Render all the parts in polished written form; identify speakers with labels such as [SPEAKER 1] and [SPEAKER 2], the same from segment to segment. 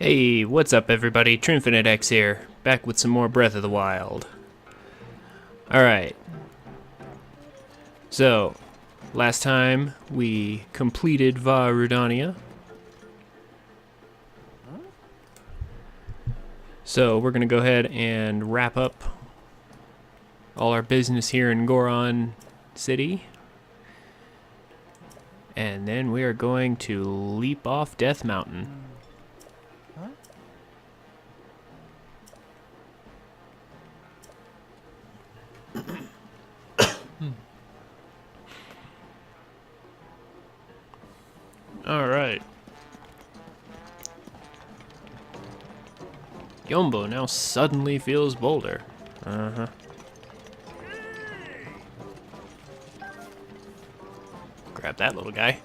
[SPEAKER 1] Hey, what's up everybody? TrinfiniteX here, back with some more Breath of the Wild. Alright. So, last time we completed Vah Rudania. So we're gonna go ahead and wrap up all our business here in Goron City. And then we are going to leap off Death Mountain. Alright. Yombo now suddenly feels bolder. Uh-huh. Grab that little guy.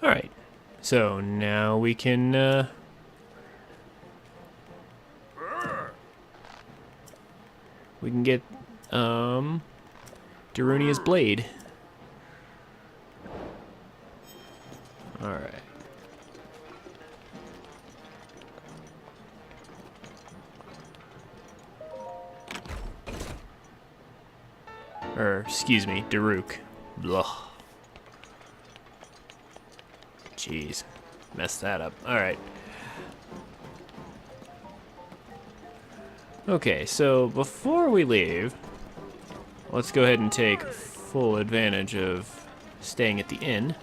[SPEAKER 1] Alright, so now we can, get, Darunia's blade. Alright. Excuse me, Daruk. Blah. Jeez, messed that up. Alright. Okay, so before we leave, let's go ahead and take full advantage of staying at the inn.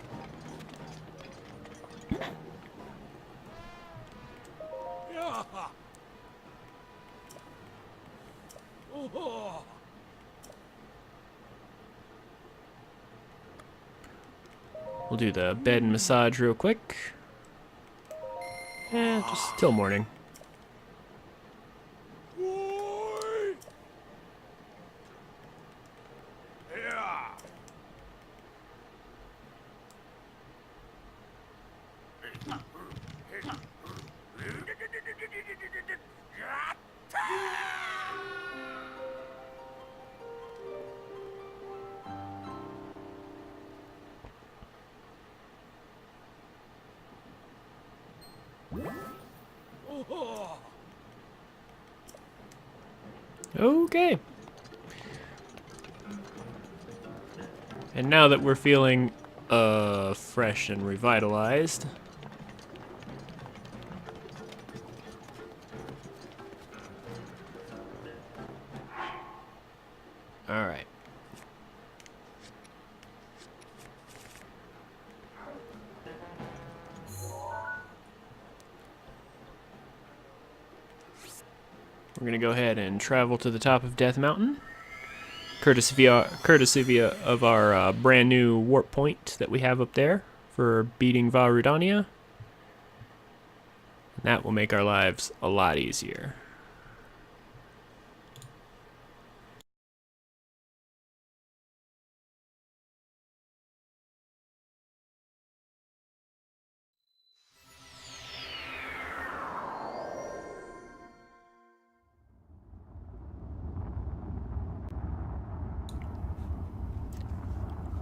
[SPEAKER 1] We'll do the bed and massage real quick. Just till morning. Okay. And now that we're feeling fresh and revitalized, all right. We're gonna go ahead and travel to the top of Death Mountain, courtesy of our brand new warp point that we have up there for beating Vah Rudania. That will make our lives a lot easier.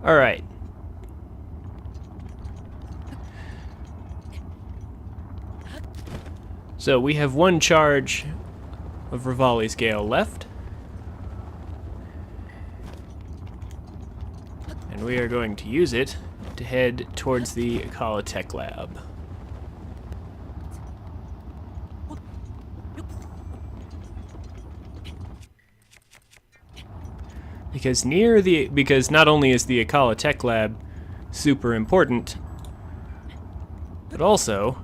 [SPEAKER 1] All right. So we have one charge of Rivali's Gale left. And we are going to use it to head towards the Akala Tech Lab. Because not only is the Akala Tech Lab super important, but also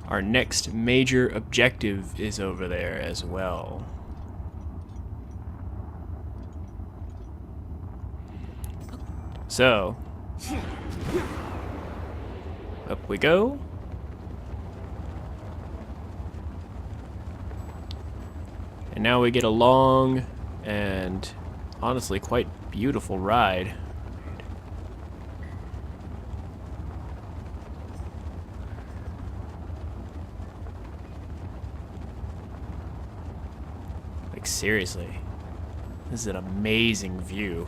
[SPEAKER 1] our next major objective is over there as well. So, up we go. And now we get a long and honestly quite beautiful ride. Like seriously, this is an amazing view.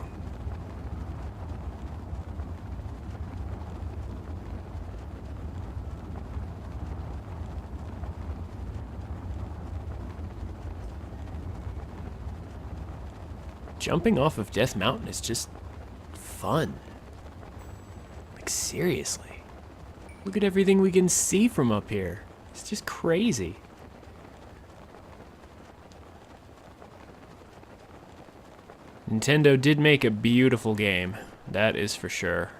[SPEAKER 1] Jumping off of Death Mountain is just fun. Like seriously. Look at everything we can see from up here. It's just crazy. Nintendo did make a beautiful game. That is for sure.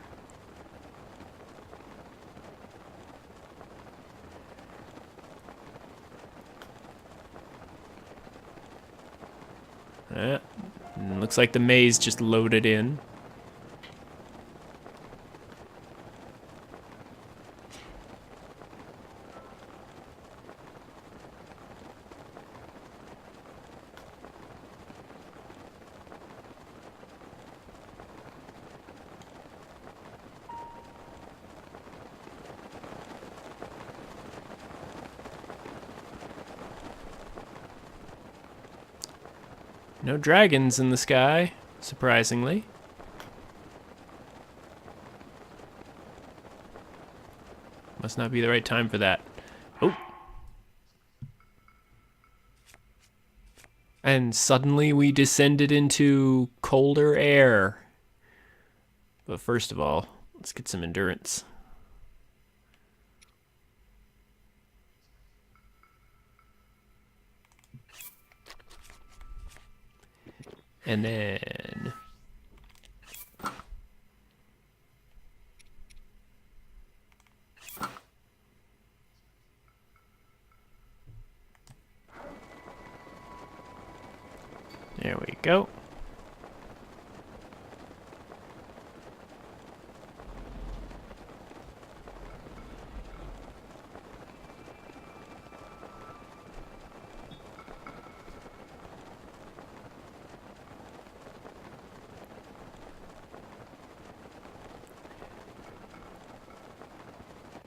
[SPEAKER 1] Looks like the maze just loaded in. No dragons in the sky, surprisingly. Must not be the right time for that. Oh. And suddenly we descended into colder air. But first of all, let's get some endurance. And then there we go.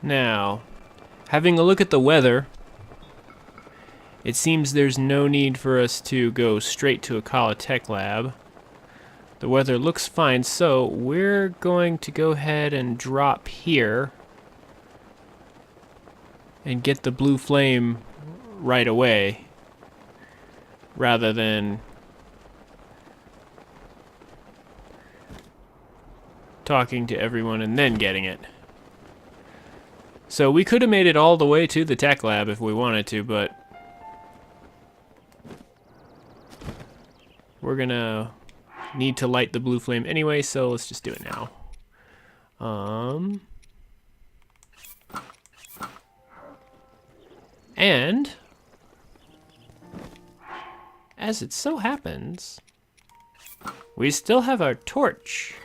[SPEAKER 1] Now, having a look at the weather, it seems there's no need for us to go straight to a Tech lab. The weather looks fine, so we're going to go ahead and drop here and get the blue flame right away, rather than talking to everyone and then getting it. So we could have made it all the way to the tech lab if we wanted to, but we're gonna need to light the blue flame anyway, so let's just do it now. And as it so happens, we still have our torch.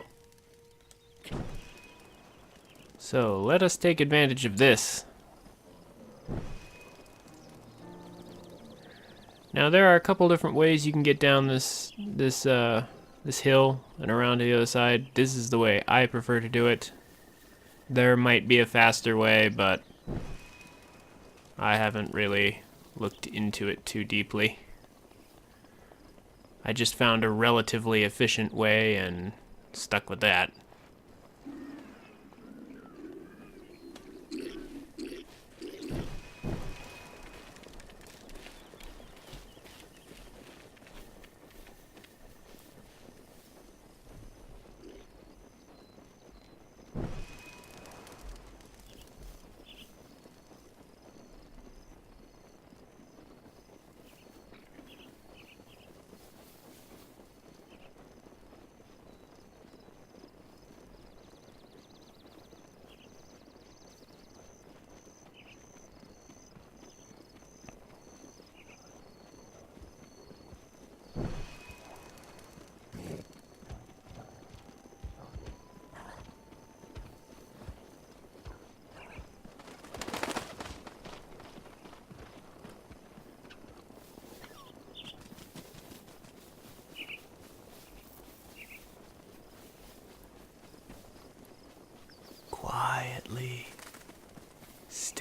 [SPEAKER 1] So let us take advantage of this. Now there are a couple different ways you can get down this hill and around to the other side. This is the way I prefer to do it. There might be a faster way, but I haven't really looked into it too deeply. I just found a relatively efficient way and stuck with that.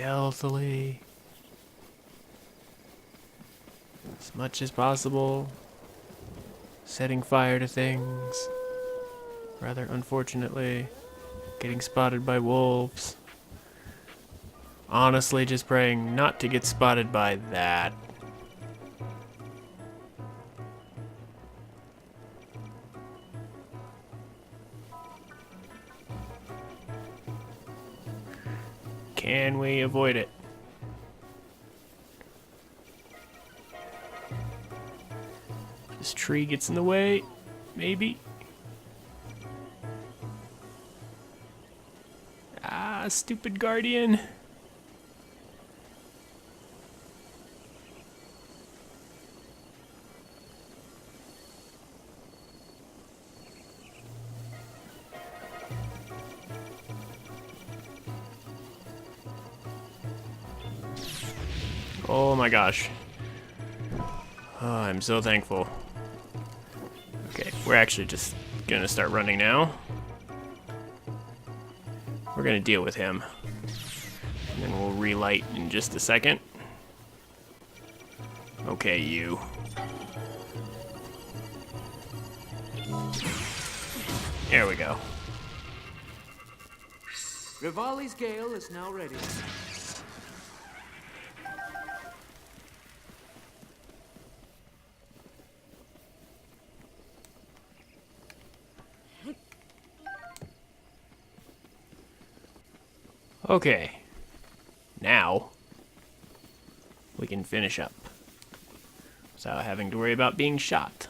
[SPEAKER 1] stealthily as much as possible, setting fire to things. Rather unfortunately, getting spotted by wolves. Honestly, just praying not to get spotted by that. Can we avoid it? This tree gets in the way, maybe. Ah, stupid guardian. Oh my gosh. Oh, I'm so thankful. Okay, we're actually just gonna start running now. We're gonna deal with him. And then we'll relight in just a second. Okay, you. There we go.
[SPEAKER 2] Rivali's gale is now ready.
[SPEAKER 1] Okay. Now, we can finish up without having to worry about being shot.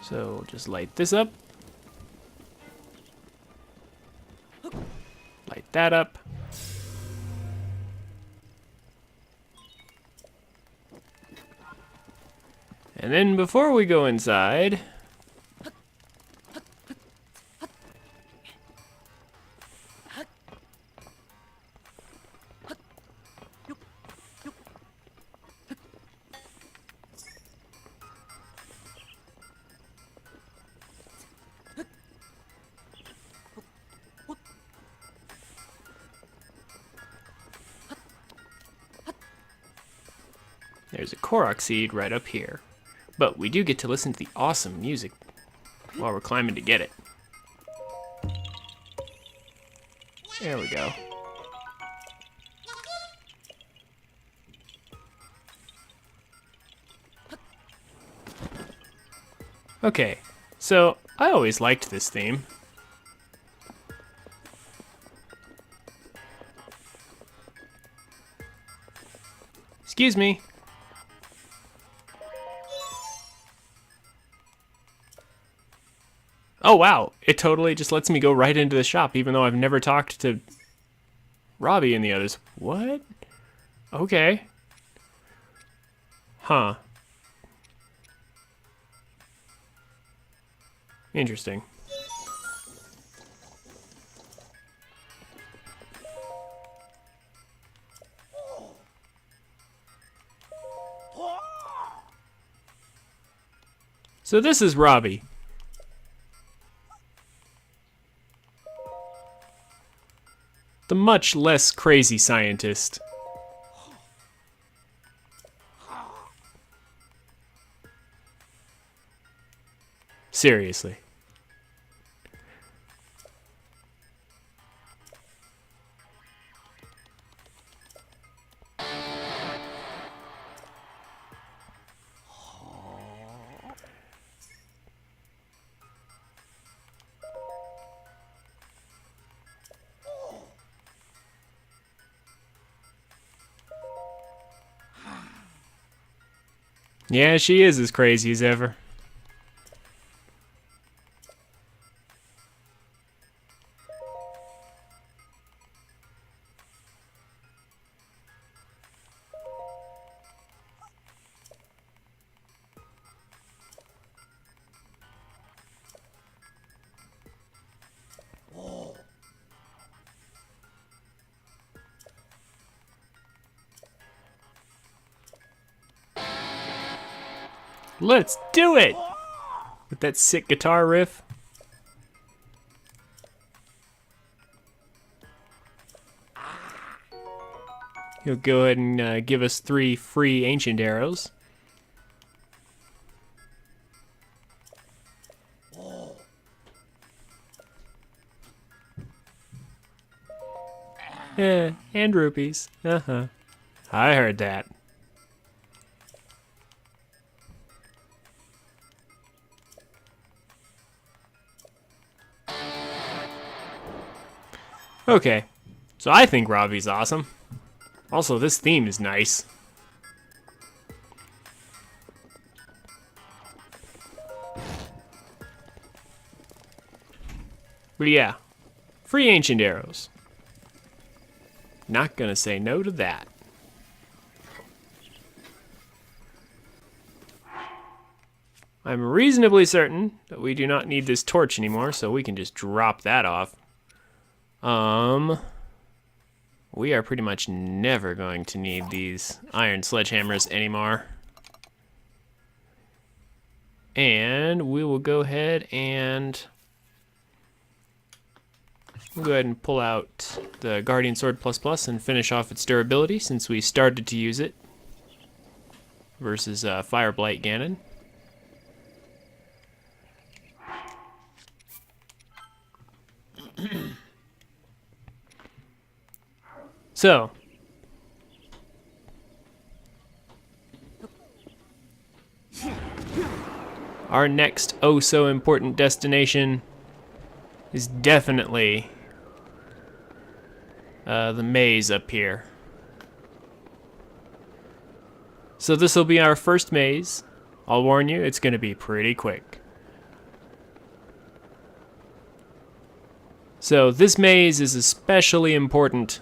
[SPEAKER 1] So just light this up. Light that up. And then before we go inside, there's a Korok seed right up here. But we do get to listen to the awesome music while we're climbing to get it. There we go. Okay, so I always liked this theme. Excuse me. Oh wow, it totally just lets me go right into the shop even though I've never talked to Robbie and the others. What? Okay. Huh. Interesting. So this is Robbie. The much less crazy scientist. Seriously. Yeah, she is as crazy as ever. Let's do it! With that sick guitar riff. He'll go ahead and give us 3 free ancient arrows. And rupees. Uh-huh. I heard that. Okay, so I think Robbie's awesome. Also, this theme is nice. But yeah, free ancient arrows. Not gonna say no to that. I'm reasonably certain that we do not need this torch anymore, so we can just drop that off. We are pretty much never going to need these iron sledgehammers anymore. And we will go ahead and pull out the Guardian Sword Plus and finish off its durability since we started to use it versus Fire Blight Ganon. So, our next oh so important destination is definitely the maze up here. So this will be our first maze. I'll warn you, it's going to be pretty quick. So this maze is especially important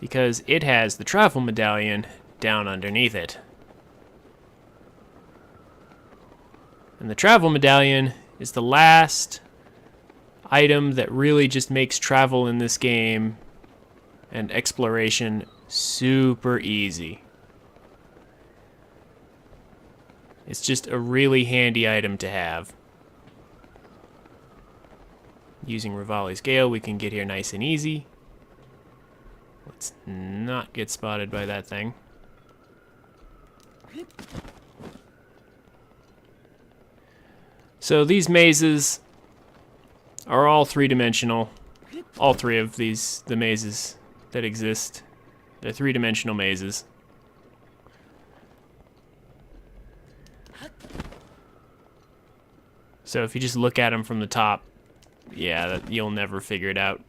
[SPEAKER 1] because it has the travel medallion down underneath it. And the travel medallion is the last item that really just makes travel in this game and exploration super easy. It's just a really handy item to have. Using Rivali's Gale, we can get here nice and easy. Let's not get spotted by that thing. So these mazes are all three-dimensional. All 3 of the mazes that exist, they're 3-dimensional mazes. So if you just look at them from the top, yeah, you'll never figure it out.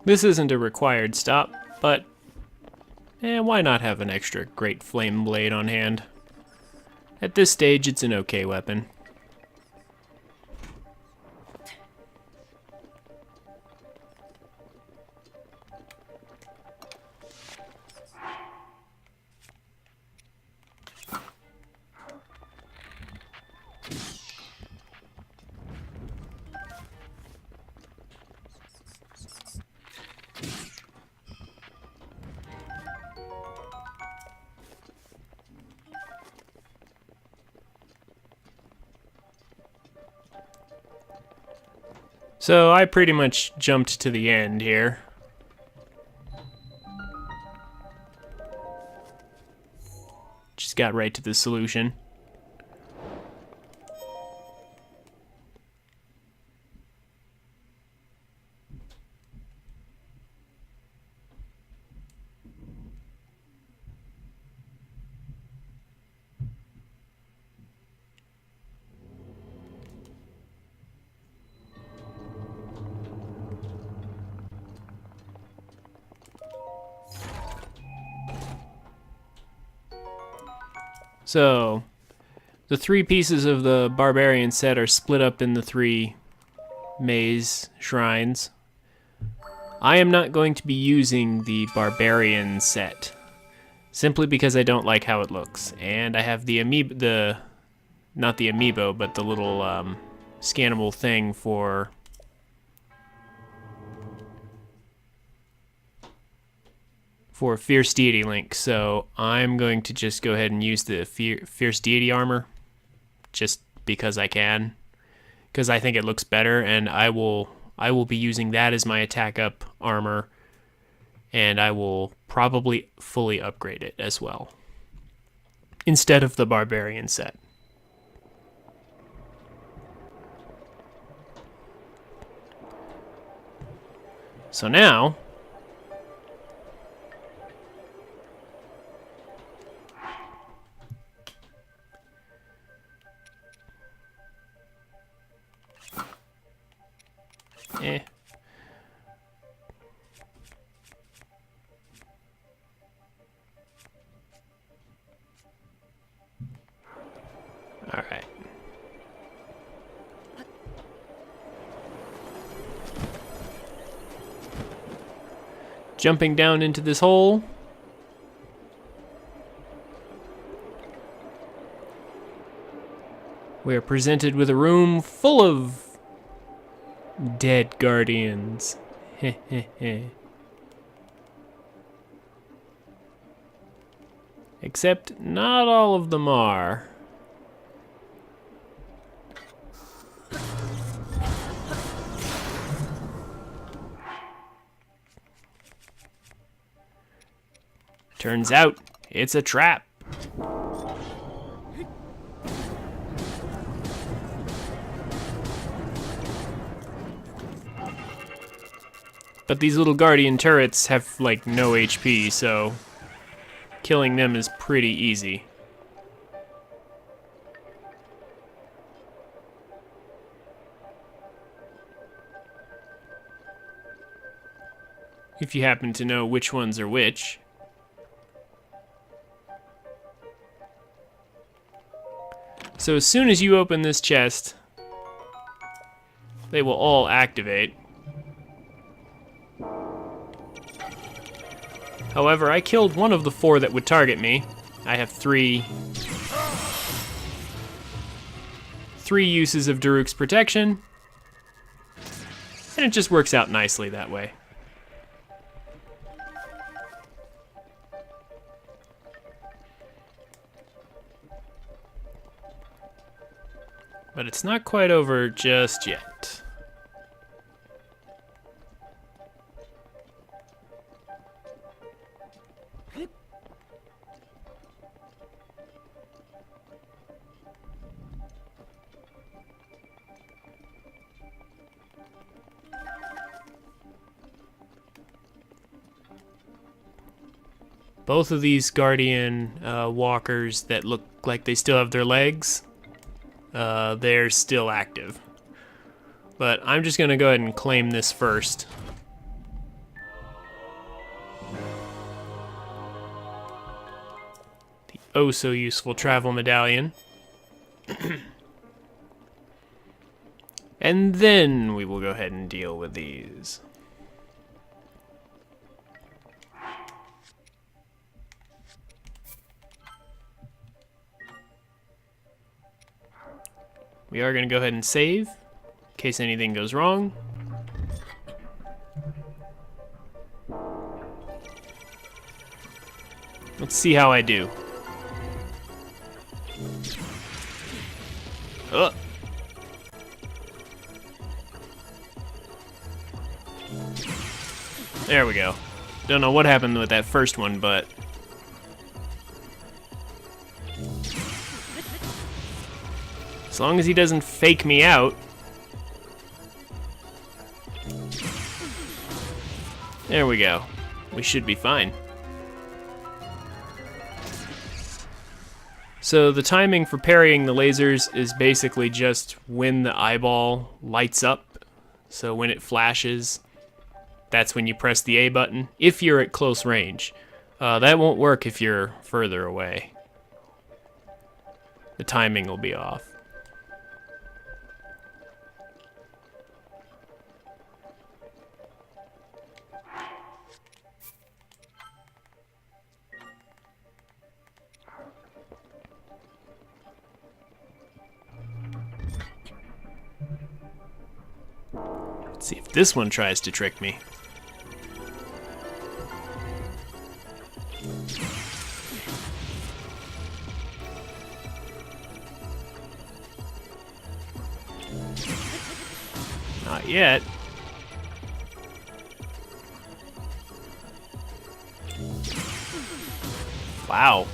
[SPEAKER 1] This isn't a required stop, but why not have an extra great flame blade on hand? At this stage, it's an okay weapon. So I pretty much jumped to the end here. Just got right to the solution. So, the 3 pieces of the barbarian set are split up in the 3 maze shrines. I am not going to be using the barbarian set, simply because I don't like how it looks. And I have the amiibo, not the amiibo, but the little scannable thing for Fierce Deity Link, so I'm going to just go ahead and use the Fierce Deity armor, just because I can, because I think it looks better, and I will be using that as my attack up armor, and I will probably fully upgrade it as well, instead of the Barbarian set. So now, all right. Jumping down into this hole. We are presented with a room full of dead guardians. Except not all of them are. Turns out, it's a trap. But these little guardian turrets have, like, no HP, so killing them is pretty easy. If you happen to know which ones are which. So as soon as you open this chest, they will all activate. However, I killed one of the 4 that would target me. I have 3 uses of Daruk's protection, and it just works out nicely that way. But it's not quite over just yet. Both of these guardian walkers that look like they still have their legs, they're still active. But I'm just gonna go ahead and claim this first. The oh so useful travel medallion. And then we will go ahead and deal with these. We are going to go ahead and save, in case anything goes wrong. Let's see how I do. Ugh. There we go. Don't know what happened with that first one, but As long as he doesn't fake me out. There we go. We should be fine. So the timing for parrying the lasers is basically just when the eyeball lights up. So when it flashes, that's when you press the A button, if you're at close range. That won't work if you're further away. The timing will be off. Let's see if this one tries to trick me. Not yet. Wow.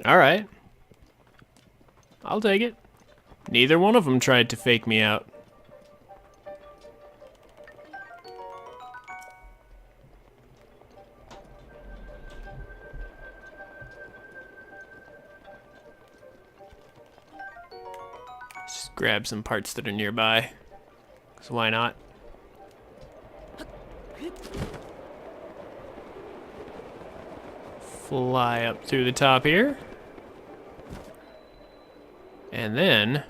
[SPEAKER 1] All right. I'll take it. Neither one of them tried to fake me out. Just grab some parts that are nearby. So why not? Fly up through the top here. And then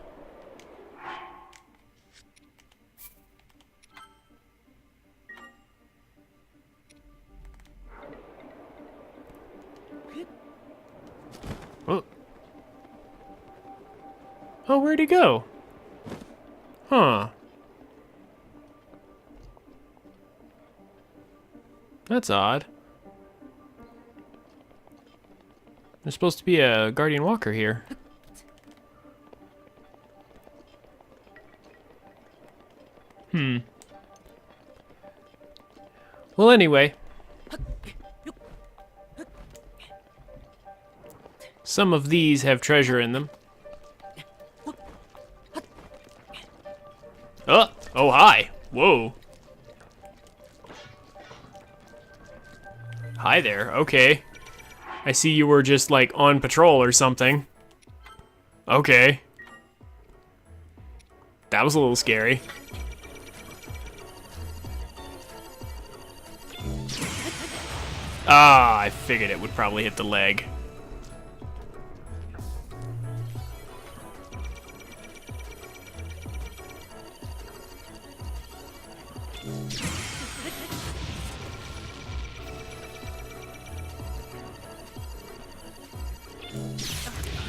[SPEAKER 1] oh. Oh, where'd he go? Huh. That's odd. There's supposed to be a guardian walker here. Well, anyway. Some of these have treasure in them. Oh, hi. Whoa. Hi there, okay. I see you were just, like, on patrol or something. Okay. That was a little scary. Ah, I figured it would probably hit the leg.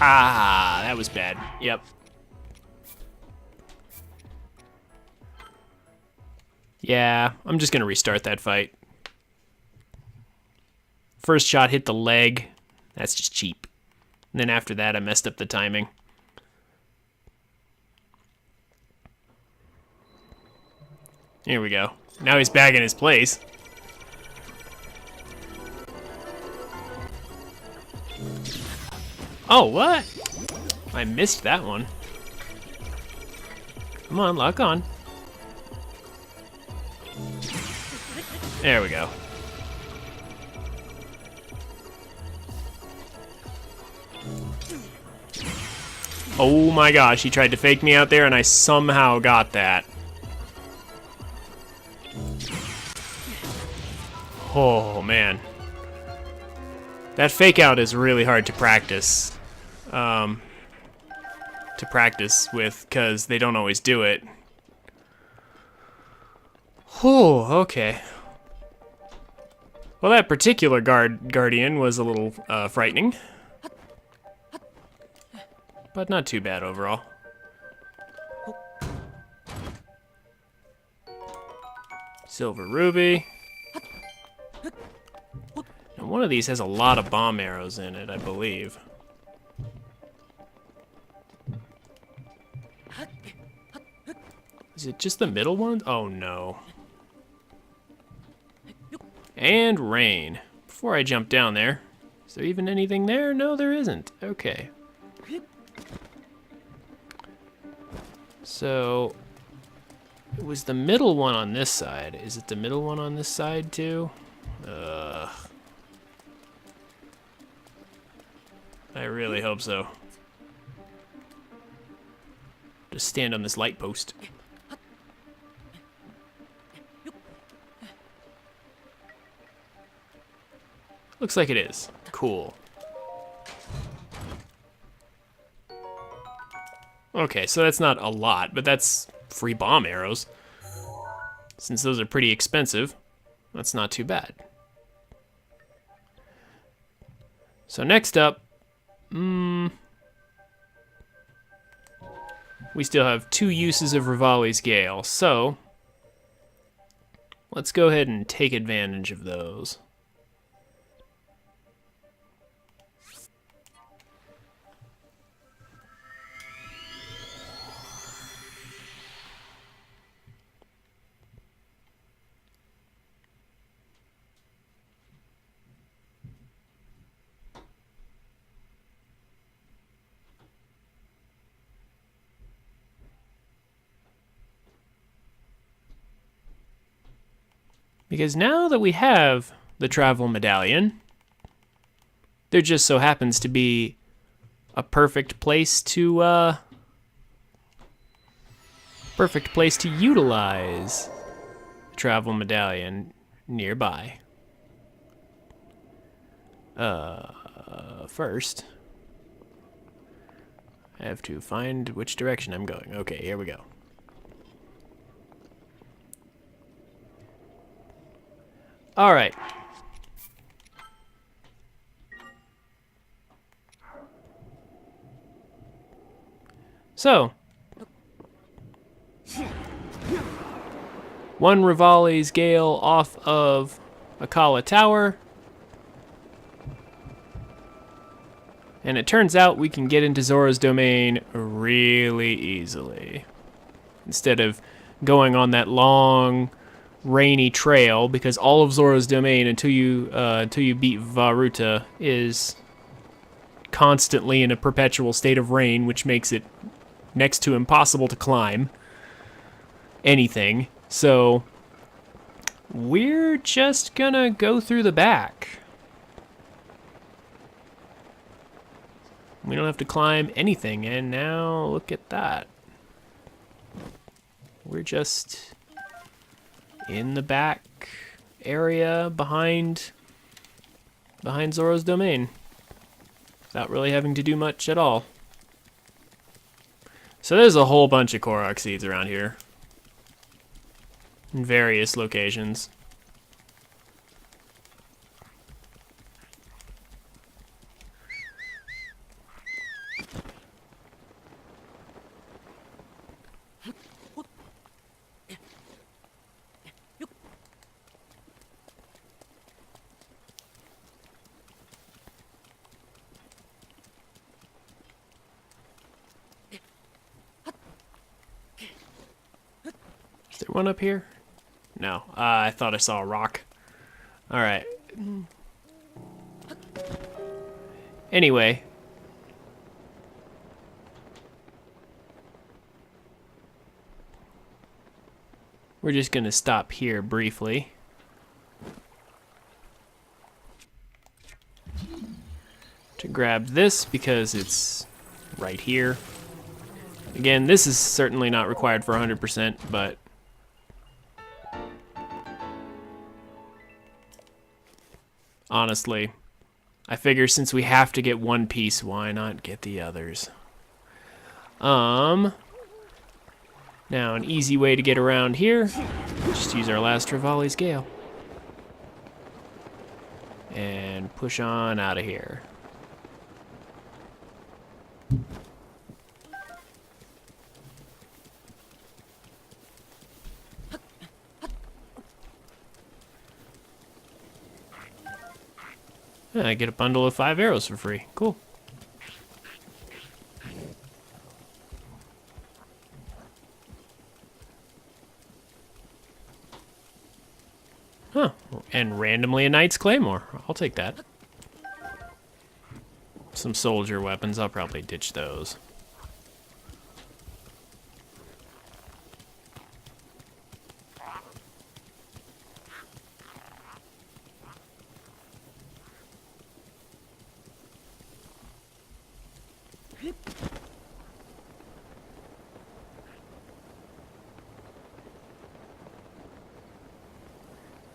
[SPEAKER 1] Ah, that was bad. Yep. Yeah, I'm just gonna restart that fight. First shot hit the leg. That's just cheap. And then after that, I messed up the timing. Here we go. Now he's back in his place. Oh, what? I missed that one. Come on, lock on. There we go. Oh my gosh, he tried to fake me out there and I somehow got that. Oh man. That fake out is really hard to practice. With, because they don't always do it. Oh, okay. Well, that particular guardian was a little frightening. But not too bad overall. Silver ruby. And one of these has a lot of bomb arrows in it, I believe. Is it just the middle one? Oh no. And rain. Before I jump down there, is there even anything there? No, there isn't. Okay. So, it was the middle one on this side. Is it the middle one on this side too? I really hope so. Just stand on this light post. Looks like it is. Cool. Okay, so that's not a lot, but that's free bomb arrows. Since those are pretty expensive, that's not too bad. So next up, we still have 2 uses of Rivali's Gale, so let's go ahead and take advantage of those. Because now that we have the travel medallion, there just so happens to be a perfect place to utilize the travel medallion nearby. First, I have to find which direction I'm going. Okay, here we go. All right. So, one Rivali's Gale off of Akala Tower. And it turns out we can get into Zora's domain really easily. Instead of going on that long, rainy trail, because all of Zora's domain until you beat Varuta is constantly in a perpetual state of rain, which makes it next to impossible to climb anything. So we're just gonna go through the back. We don't have to climb anything, and now look at that. We're just in the back area behind Zora's domain, without really having to do much at all. So there's a whole bunch of Korok seeds around here, in various locations. Is there one up here? No. I thought I saw a rock. Alright. Anyway. We're just gonna stop here briefly. To grab this because it's right here. Again, this is certainly not required for 100%, but honestly, I figure since we have to get one piece, why not get the others? Now an easy way to get around here, just use our last Rivali's Gale. And push on out of here. I get a bundle of 5 arrows for free. Cool. Huh. And randomly a Knight's Claymore. I'll take that. Some soldier weapons. I'll probably ditch those.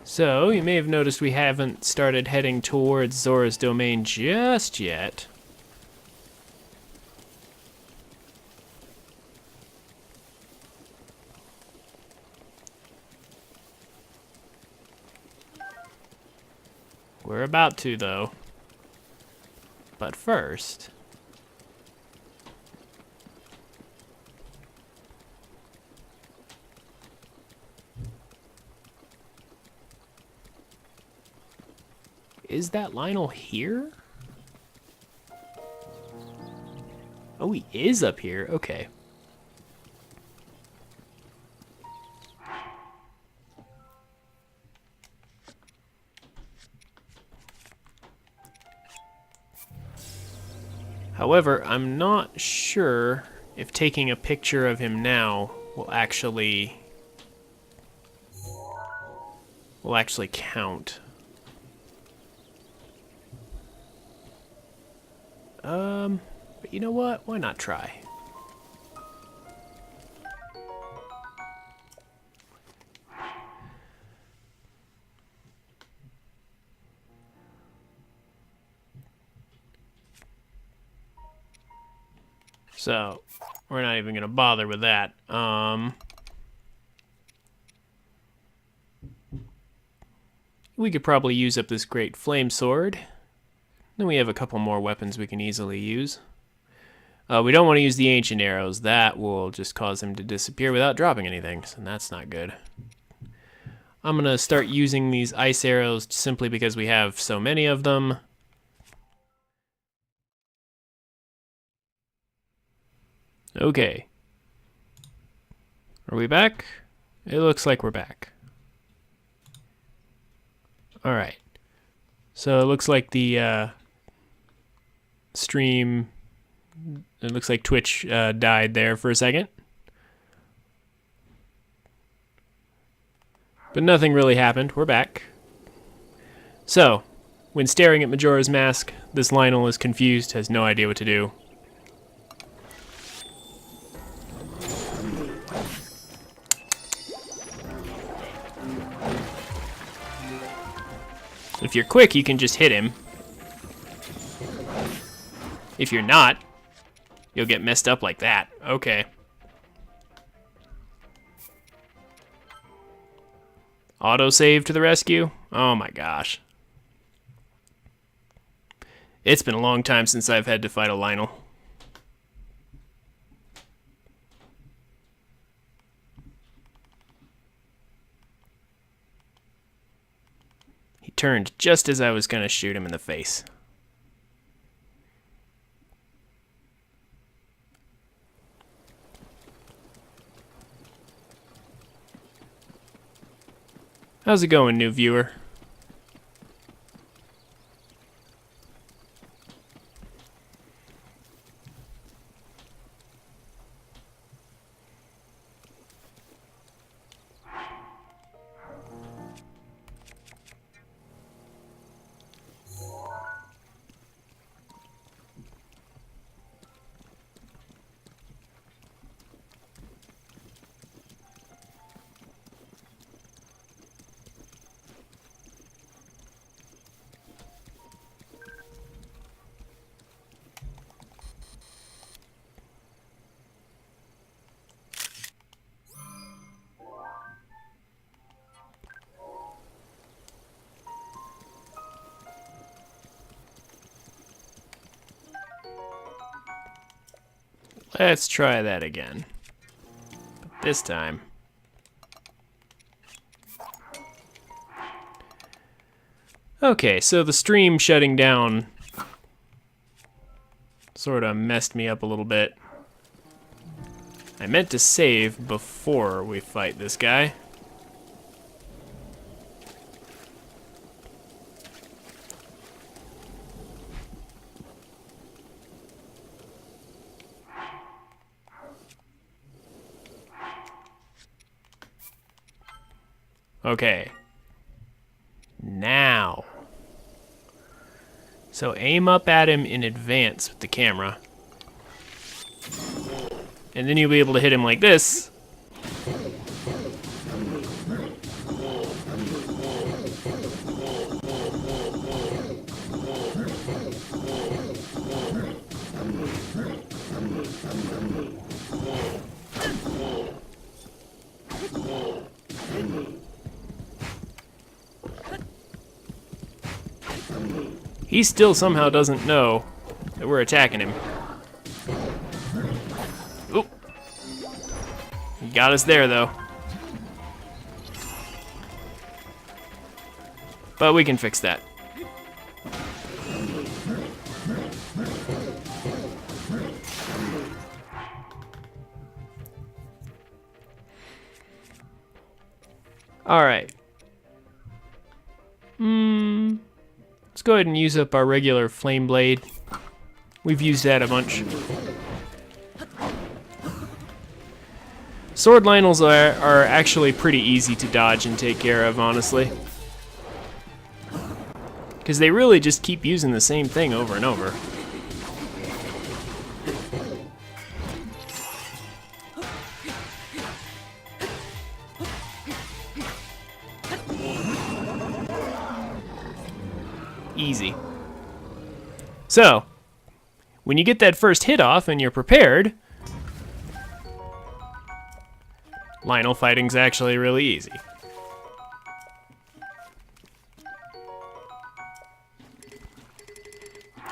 [SPEAKER 1] So, you may have noticed we haven't started heading towards Zora's domain just yet. We're about to, though. But first... Is that Lionel here? Oh, he is up here. Okay. However, I'm not sure if taking a picture of him now will actually count. But you know what? Why not try? So, we're not even gonna bother with that. We could probably use up this great flame sword. Then we have a couple more weapons we can easily use. We don't want to use the ancient arrows. That will just cause him to disappear without dropping anything, and that's not good. I'm going to start using these ice arrows simply because we have so many of them. Okay. Are we back? It looks like we're back. Alright. So it looks like the stream... It looks like Twitch died there for a second. But nothing really happened. We're back. So, when staring at Majora's Mask, this Lionel is confused, has no idea what to do. If you're quick, you can just hit him. If you're not, you'll get messed up like that. Okay. Autosave to the rescue? Oh my gosh. It's been a long time since I've had to fight a Lionel. He turned just as I was gonna shoot him in the face. How's it going, new viewer? Let's try that again. But this time... Okay, so the stream shutting down sort of messed me up a little bit. I meant to save before we fight this guy. Okay. Now. So aim up at him in advance with the camera. And then you'll be able to hit him like this. He still somehow doesn't know that we're attacking him. Oop. He got us there, though. But we can fix that. Alright. Let's go ahead and use up our regular flame blade. We've used that a bunch. Sword Lionels are actually pretty easy to dodge and take care of, honestly. Because they really just keep using the same thing over and over. Easy. So, when you get that first hit off and you're prepared, Lionel fighting's actually really easy.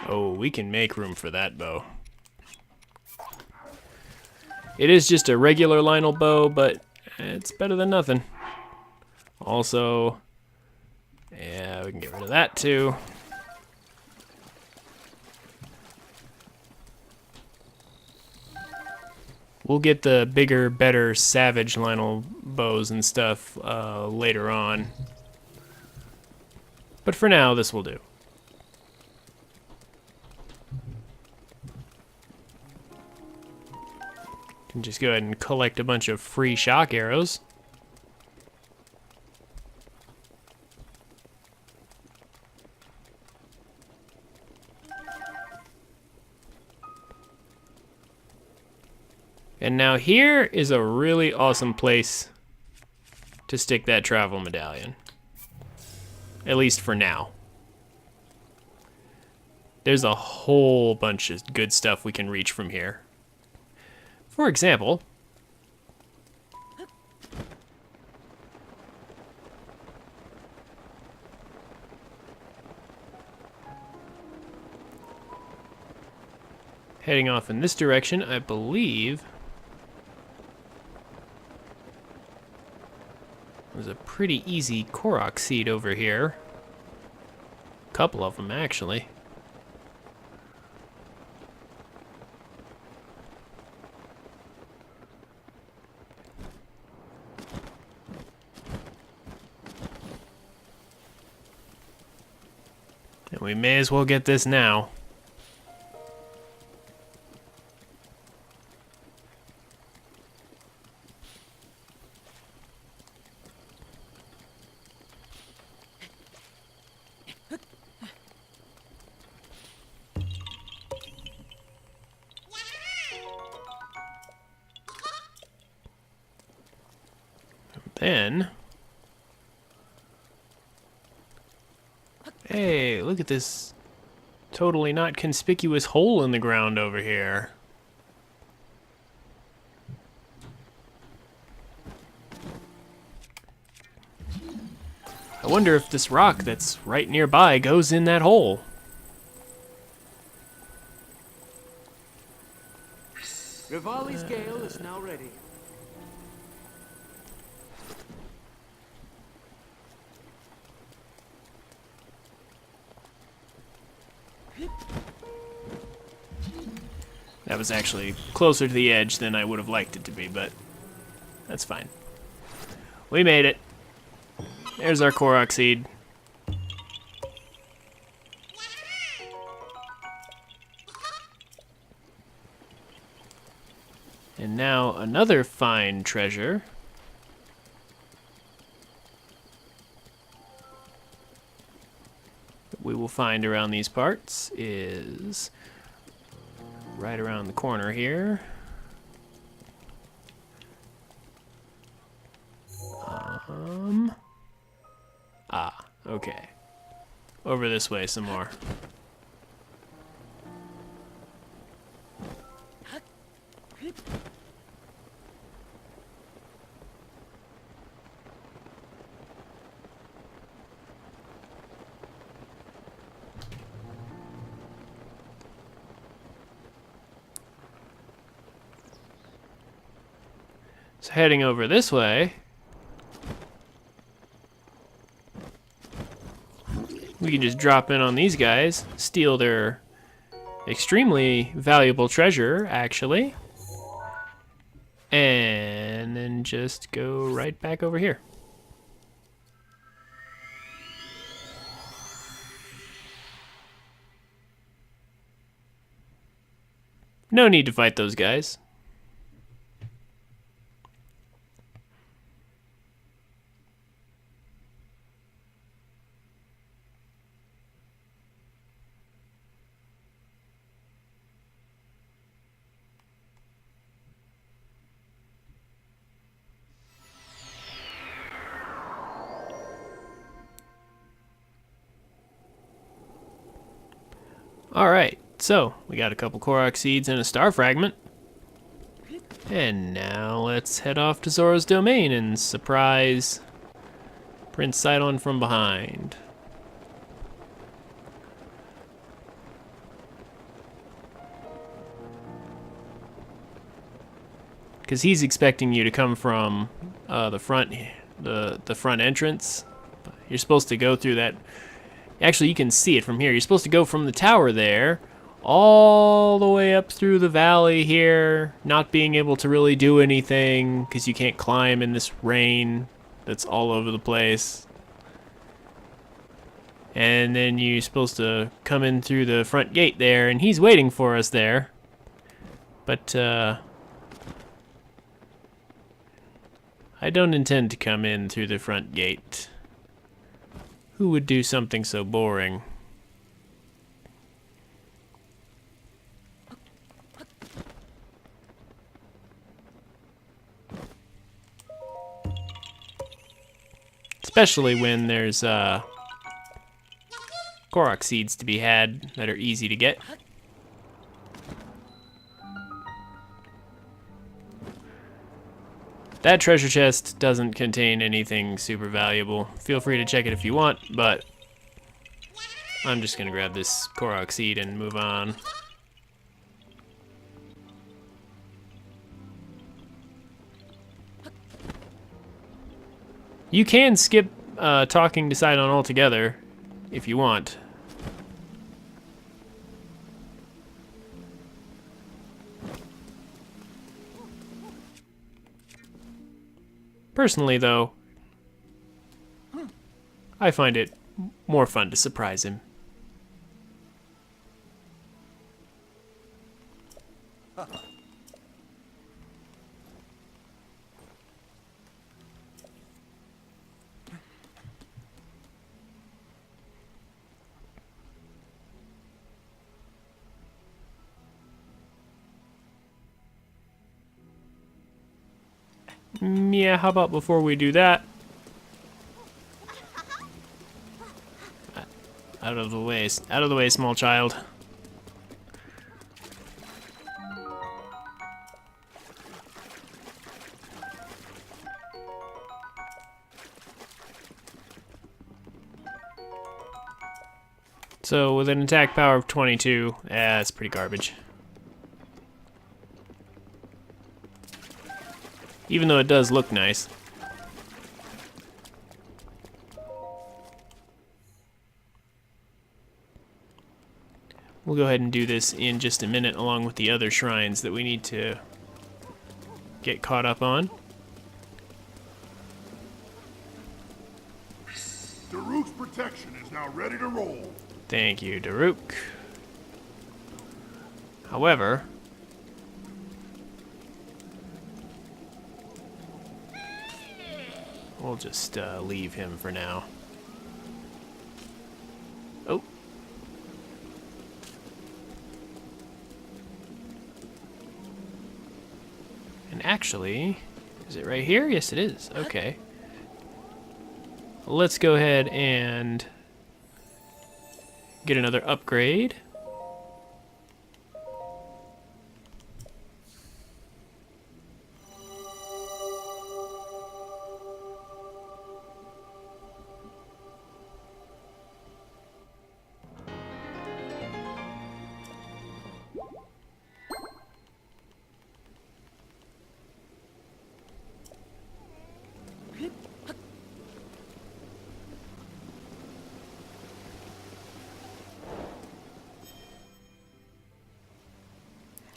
[SPEAKER 1] Oh, we can make room for that bow. It is just a regular Lionel bow, but it's better than nothing. Also, yeah, we can get rid of that too. We'll get the bigger, better Savage Lionel bows and stuff later on. But for now, this will do. Can just go ahead and collect a bunch of free shock arrows. And now here is a really awesome place to stick that travel medallion. At least for now. There's a whole bunch of good stuff we can reach from here. For example, heading off in this direction, I believe there's a pretty easy Korok seed over here. A couple of them, actually. And we may as well get this now. Then, hey, look at this totally not conspicuous hole in the ground over here. I wonder if this rock that's right nearby goes in that hole.
[SPEAKER 2] Rivali's gale is now ready.
[SPEAKER 1] That was actually closer to the edge than I would have liked it to be, but that's fine. We made it. There's our Korok seed. And now another fine treasure. we will find around these parts is right around the corner here. Okay. Over this way some more. So heading over this way, we can just drop in on these guys, steal their extremely valuable treasure, actually, and then just go right back over here. No need to fight those guys. Alright, so we got a couple Korok seeds and a star fragment. And now let's head off to Zora's domain and surprise Prince Sidon from behind. Because he's expecting you to come from the front entrance. You're supposed to go through that. Actually, you can see it from here. You're supposed to go from the tower there all the way up through the valley here, not being able to really do anything because you can't climb in this rain that's all over the place. And then you're supposed to come in through the front gate there, and he's waiting for us there. But I don't intend to come in through the front gate. Who would do something so boring? Especially when there's Korok seeds to be had that are easy to get. That treasure chest doesn't contain anything super valuable. Feel free to check it if you want, but I'm just gonna grab this Korok seed and move on. You can skip talking to Sidon altogether if you want. Personally, though, I find it more fun to surprise him. Yeah, how about before we do that? Out of the way, small child. So with an attack power of 22, that's pretty garbage. Even though it does look nice. We'll go ahead and do this in just a minute along with the other shrines that we need to get caught up on.
[SPEAKER 3] Daruk's protection is now ready to roll.
[SPEAKER 1] Thank you, Daruk. However, we'll just leave him for now. Oh, Actually, is it right here? Yes, it is. Okay. Let's go ahead and get another upgrade.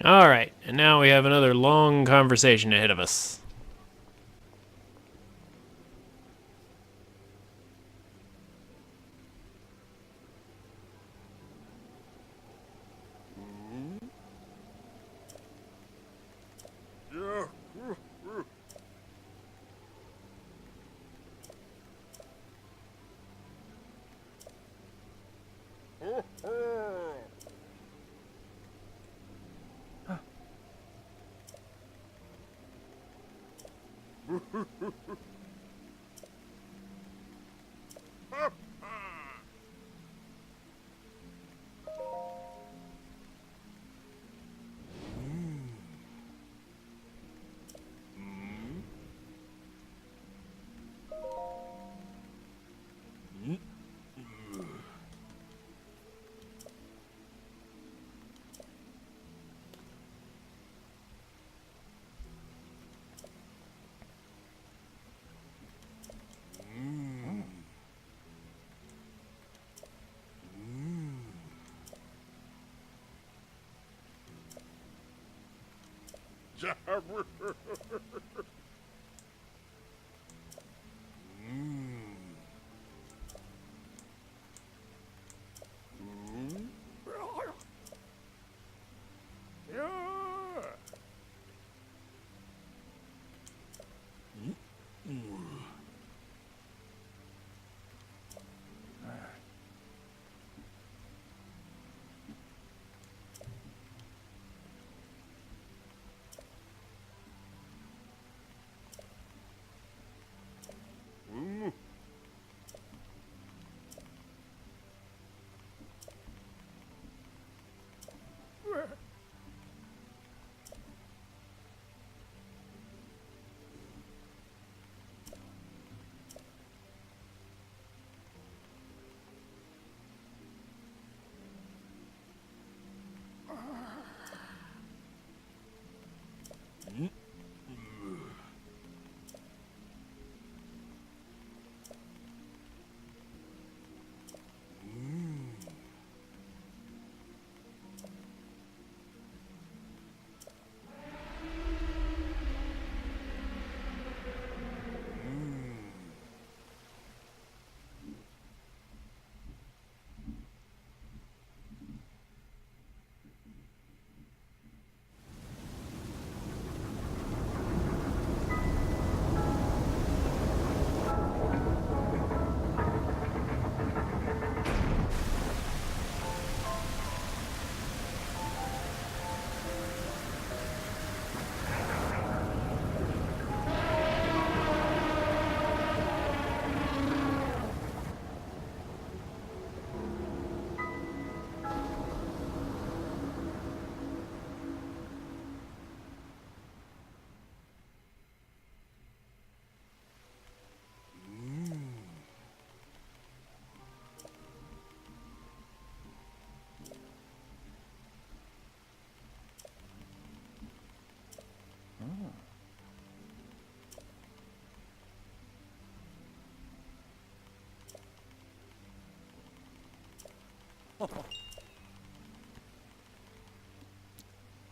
[SPEAKER 1] Alright, and now we have another long conversation ahead of us.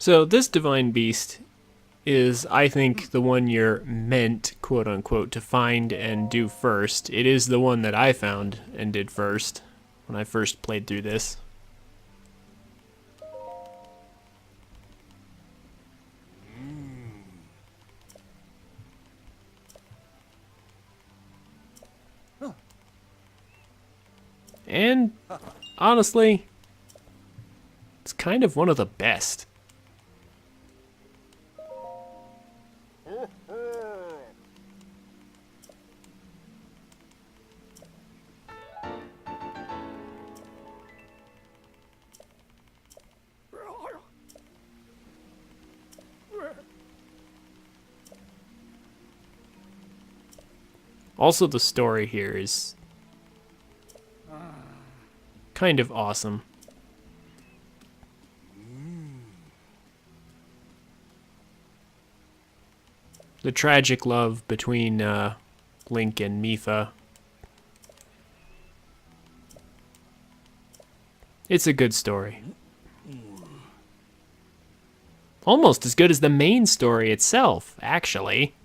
[SPEAKER 1] So this divine beast is, I think, the one you're meant, quote unquote, to find and do first. It is the one that I found and did first when I first played through this. And honestly, it's kind of one of the best. Also, the story here is kind of awesome. The tragic love between Link and Mipha. It's a good story. Almost as good as the main story itself, actually.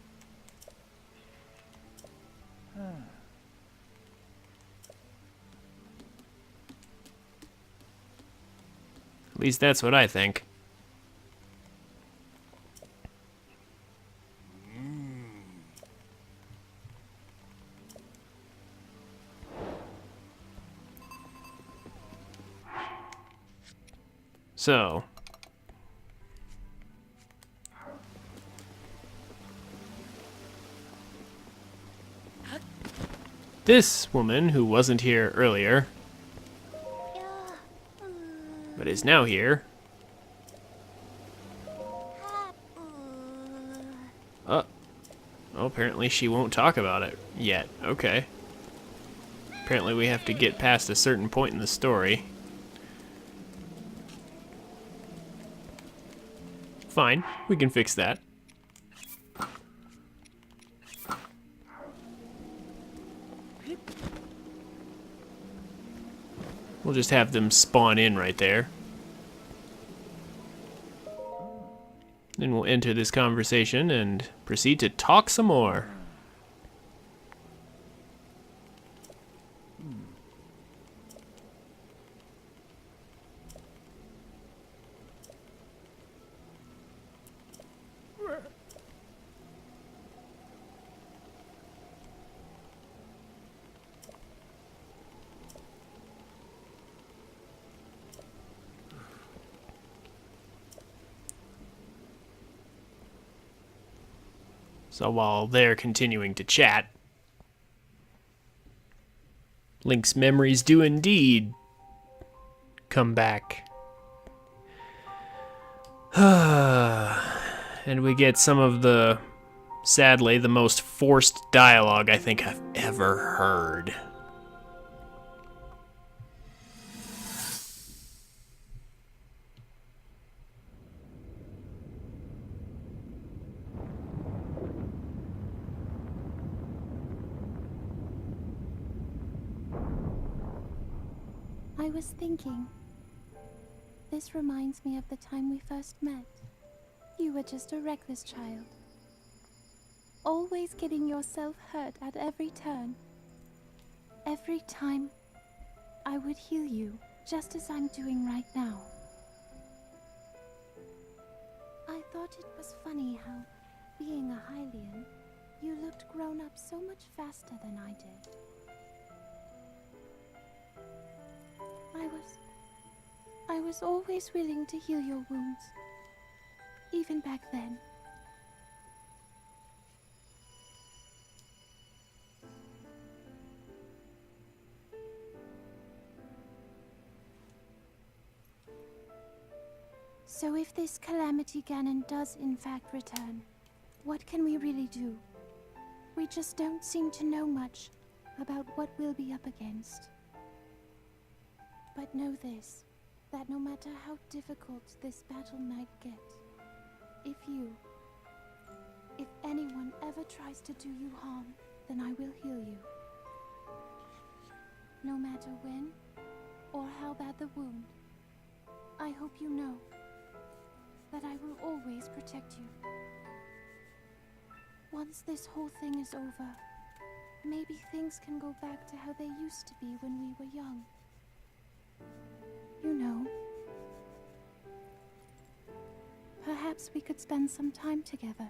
[SPEAKER 1] At least that's what I think. So, this woman who wasn't here earlier, but is now here. Oh, apparently she won't talk about it yet. Okay. Apparently we have to get past a certain point in the story. Fine, we can fix that. We'll just have them spawn in right there. Then we'll enter this conversation and proceed to talk some more. So while they're continuing to chat, Link's memories do indeed come back. And we get some of the, sadly, the most forced dialogue I think I've ever heard.
[SPEAKER 4] I was thinking, this reminds me of the time we first met. You were just a reckless child, always getting yourself hurt at every turn. Every time, I would heal you, just as I'm doing right now. I thought it was funny how, being a Hylian, you looked grown up so much faster than I did. I was always willing to heal your wounds, even back then. So if this Calamity Ganon does in fact return, what can we really do? We just don't seem to know much about what we'll be up against. But know this, that no matter how difficult this battle might get, if anyone ever tries to do you harm, then I will heal you. No matter when or how bad the wound, I hope you know that I will always protect you. Once this whole thing is over, maybe things can go back to how they used to be when we were young. You know, perhaps we could spend some time together.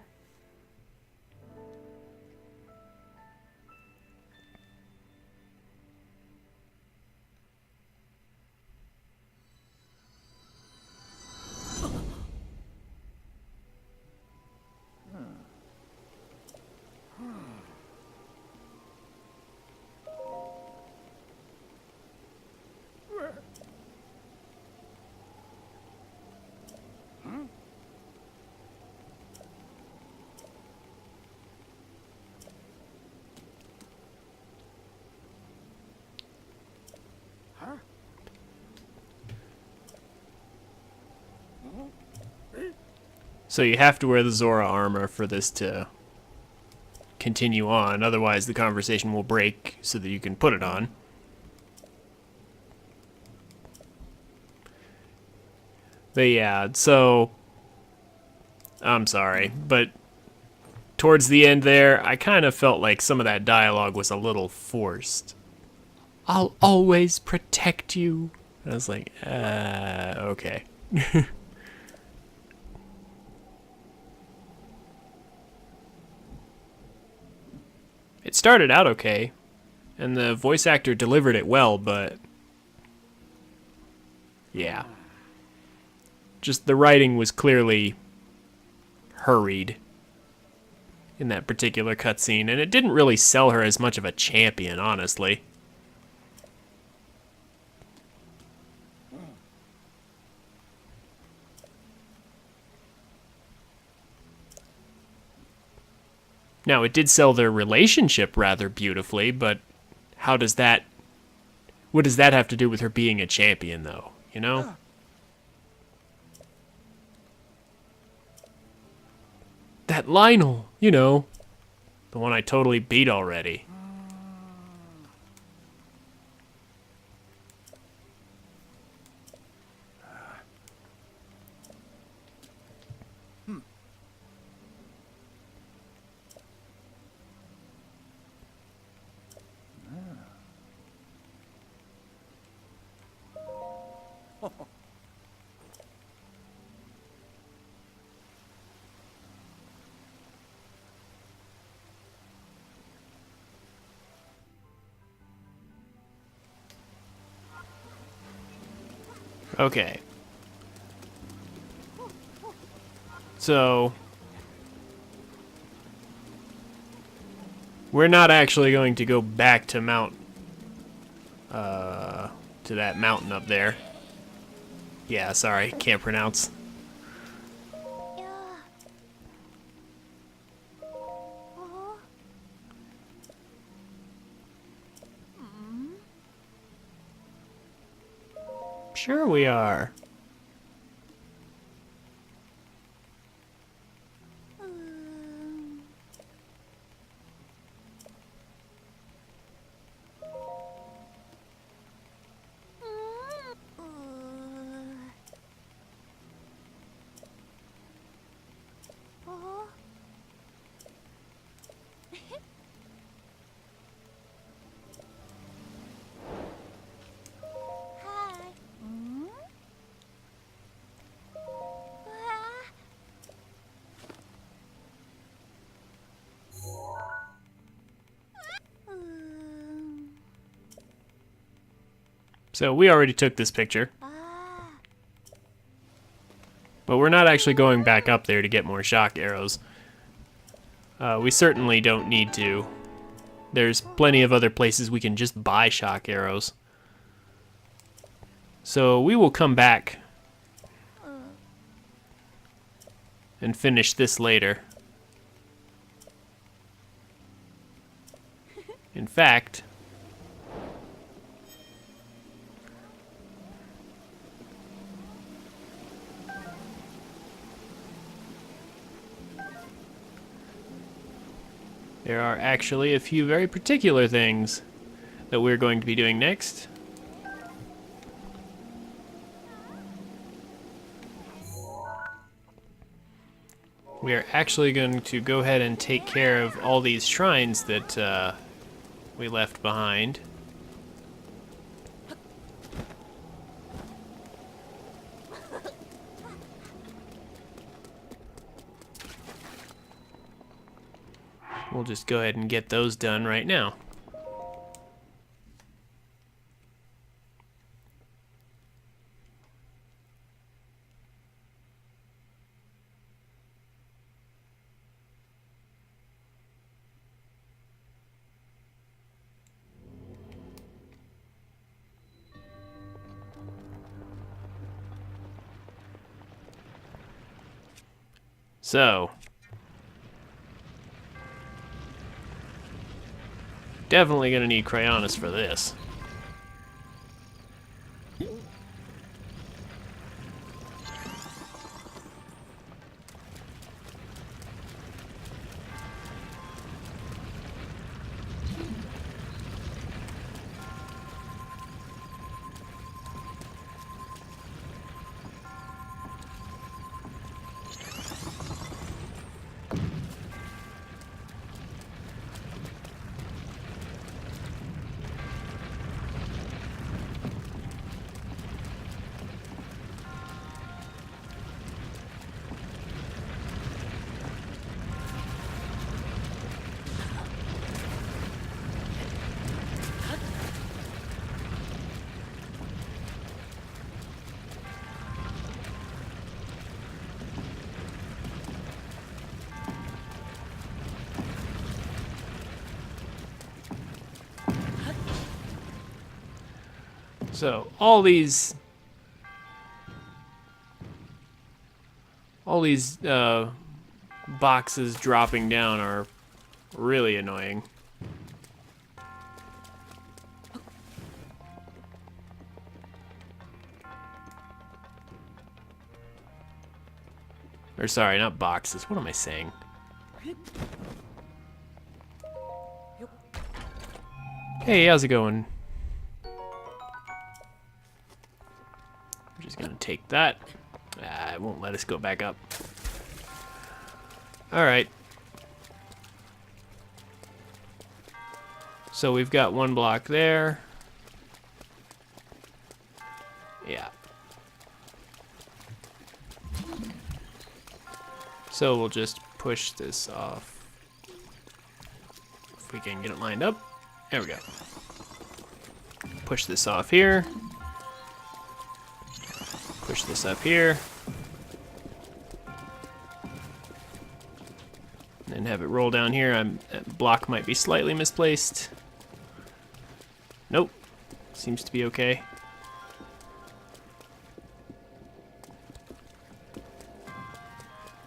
[SPEAKER 1] So you have to wear the Zora armor for this to continue on, otherwise the conversation will break so that you can put it on. But yeah, so I'm sorry, but towards the end there, I kind of felt like some of that dialogue was a little forced. I'll always protect you. I was like, okay. It started out okay, and the voice actor delivered it well, but yeah. Just the writing was clearly hurried in that particular cutscene, and it didn't really sell her as much of a champion, honestly. Now, it did sell their relationship rather beautifully, but how does that... what does that have to do with her being a champion, though? You know? That Lionel, you know. The one I totally beat already. Okay. So... we're not actually going to go back to to that mountain up there. Yeah, sorry, can't pronounce. Sure we are. So we already took this picture. But we're not actually going back up there to get more shock arrows. We certainly don't need to. There's plenty of other places we can just buy shock arrows. So we will come back and finish this later. In fact, there are actually a few very particular things that we're going to be doing next. We are actually going to go ahead and take care of all these shrines that we left behind. We'll just go ahead and get those done right now. So, definitely gonna need Cryonis for this. So all these boxes dropping down are really annoying. Or sorry, not boxes. What am I saying? Hey, how's it going? I'm just gonna take that. It won't let us go back up. Alright. So we've got one block there. Yeah. So we'll just push this off. If we can get it lined up. There we go. Push this off here. Push this up here. And then have it roll down here. That block might be slightly misplaced. Nope. Seems to be okay.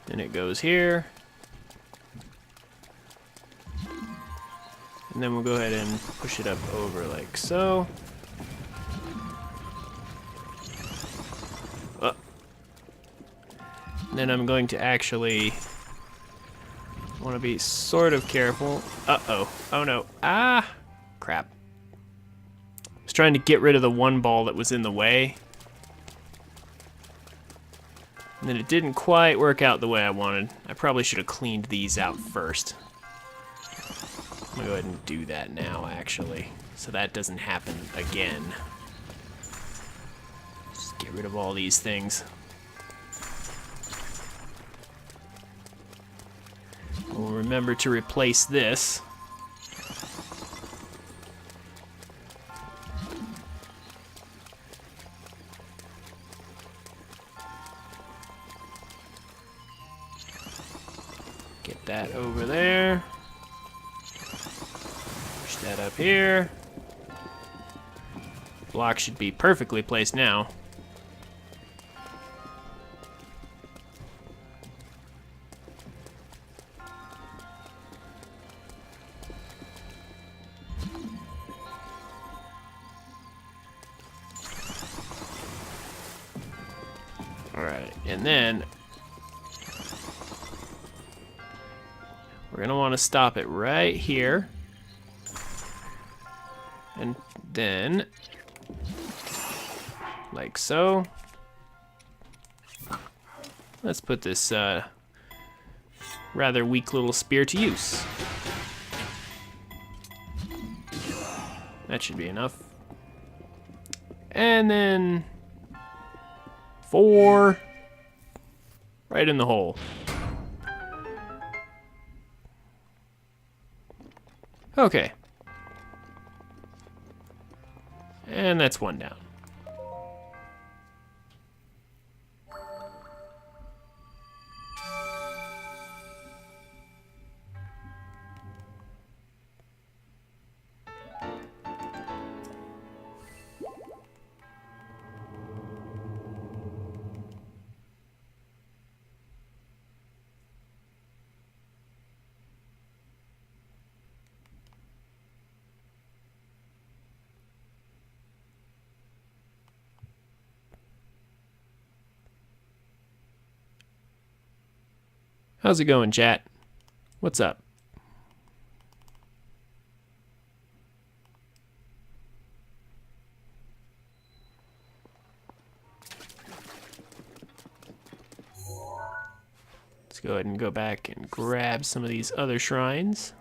[SPEAKER 1] Then it goes here. And then we'll go ahead and push it up over like so. Then I'm going to actually want to be sort of careful. Uh-oh. Oh no. Ah! Crap. I was trying to get rid of the one ball that was in the way. And then it didn't quite work out the way I wanted. I probably should have cleaned these out first. I'm gonna go ahead and do that now, actually, so that doesn't happen again. Just get rid of all these things. We'll remember to replace this. Get that over there. Push that up here. Block should be perfectly placed now. Alright, and then we're going to want to stop it right here. And then, like so. Let's put this rather weak little spear to use. That should be enough. And then 4 right in the hole. Okay. And that's 1 down. How's it going, chat? What's up? Let's go ahead and go back and grab some of these other shrines.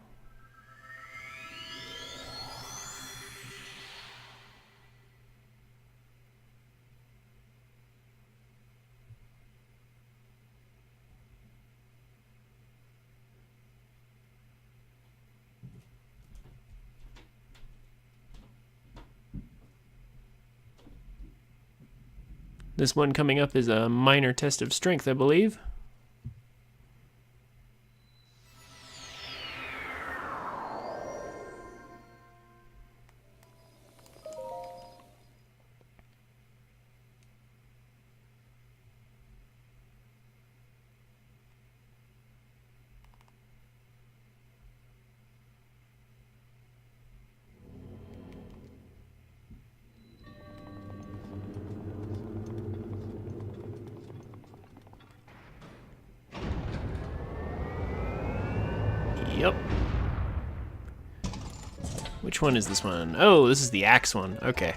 [SPEAKER 1] This one coming up is a minor test of strength, I believe. Yep. Which one is this one? Oh, this is the axe one. Okay.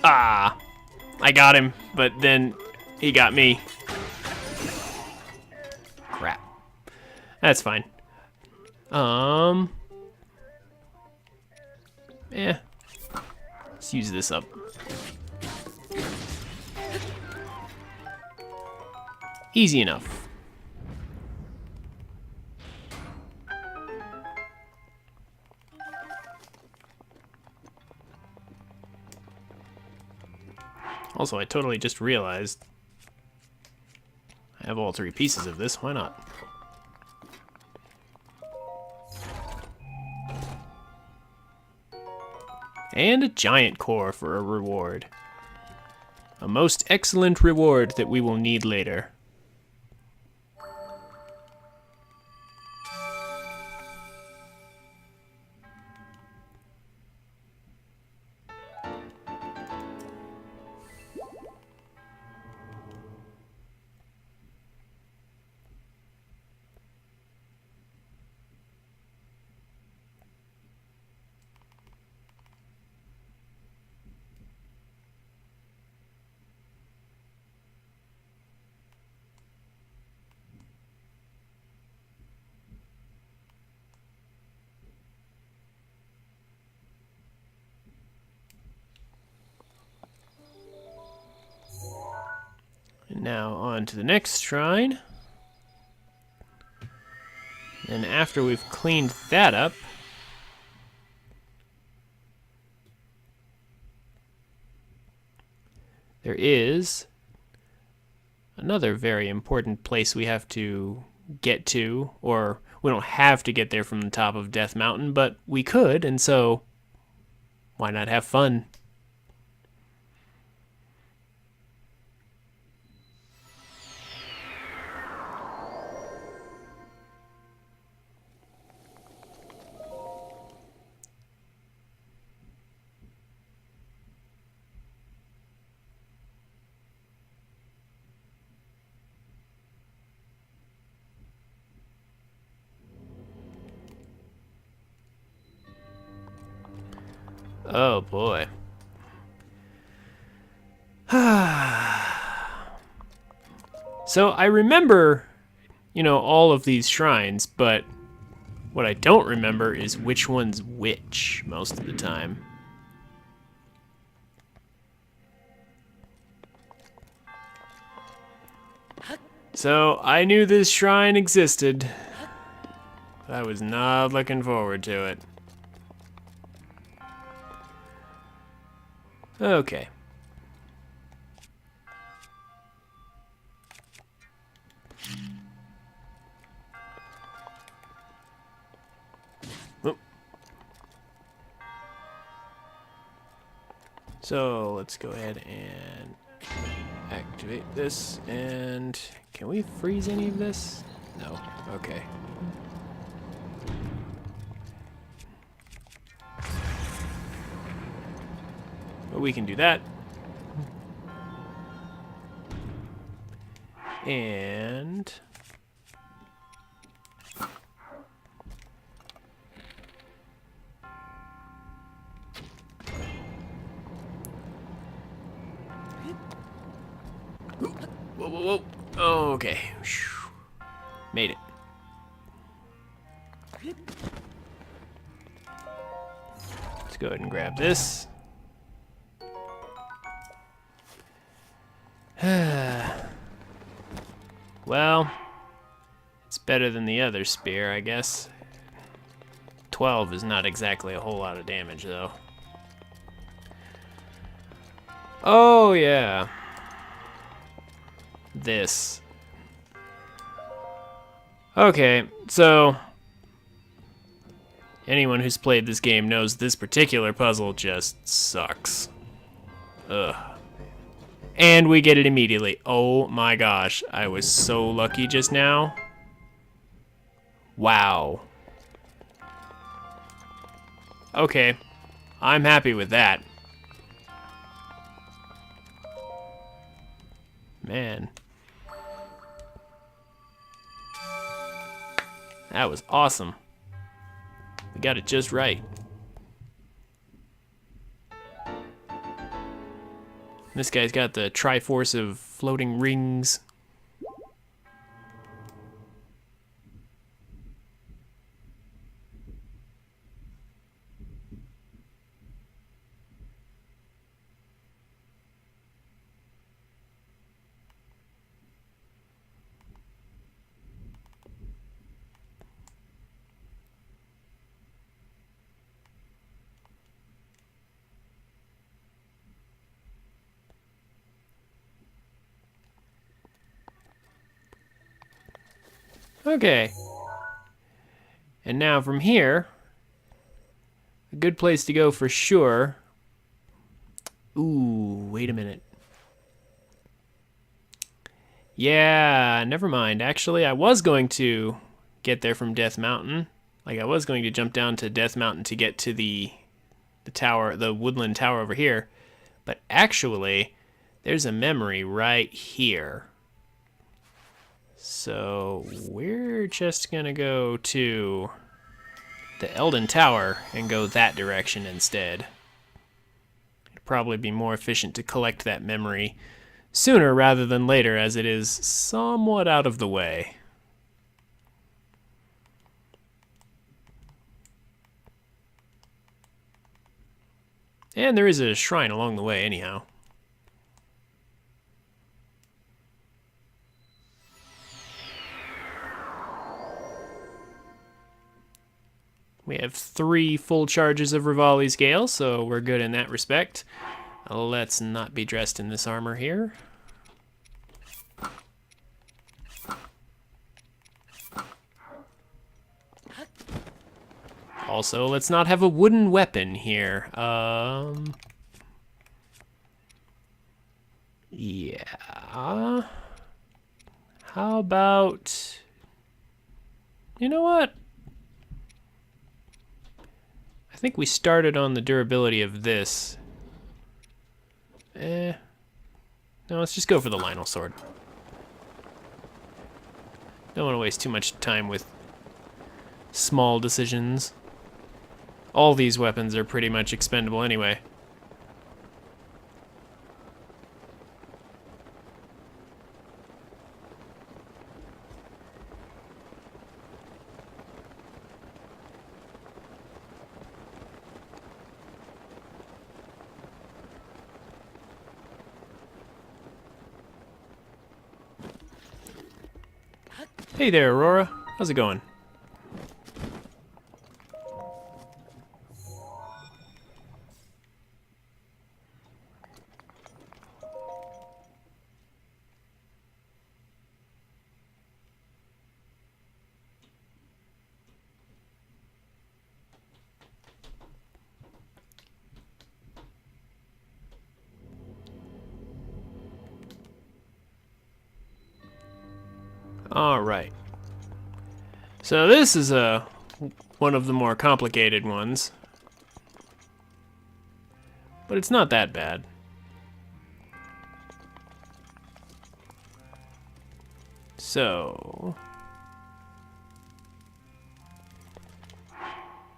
[SPEAKER 1] Ah, I got him, but then he got me. Crap. That's fine. Yeah. Let's use this up. Easy enough. Also, I totally just realized I have all 3 pieces of this. Why not? And a giant core for a reward. A most excellent reward that we will need later. And now on to the next shrine. And after we've cleaned that up, there is another very important place we have to get to, or we don't have to get there from the top of Death Mountain, but we could, and so why not have fun? Oh boy. So I remember, all of these shrines, but what I don't remember is which one's which most of the time. So I knew this shrine existed, but I was not looking forward to it. Okay. Oop. So let's go ahead and activate this, and can we freeze any of this? No. Okay. But we can do that. And whoa, whoa, whoa. Oh, okay. Made it. Let's go ahead and grab this. Well, it's better than the other spear, I guess. 12 is not exactly a whole lot of damage, though. Oh, yeah. This. Okay, so anyone who's played this game knows this particular puzzle just sucks. Ugh. And we get it immediately. Oh my gosh, I was so lucky just now. Wow. Okay, I'm happy with that. Man. That was awesome. We got it just right. This guy's got the Triforce of floating rings. Okay. And now from here, a good place to go for sure. Ooh, wait a minute. Yeah, never mind. Actually, I was going to get there from Death Mountain. Like, I was going to jump down to Death Mountain to get to the tower, the woodland tower over here. But actually, there's a memory right here. So we're just gonna go to the Elden Tower and go that direction instead. It'd probably be more efficient to collect that memory sooner rather than later, as it is somewhat out of the way. And there is a shrine along the way anyhow. We have 3 full charges of Rivali's Gale, so we're good in that respect. Let's not be dressed in this armor here. Also, let's not have a wooden weapon here. Yeah. How about... You know what? I think we started on the durability of this. No, let's just go for the Lionel Sword. Don't want to waste too much time with small decisions. All these weapons are pretty much expendable anyway. Hey there, Aurora. How's it going? All right. So this is one of the more complicated ones, but it's not that bad. So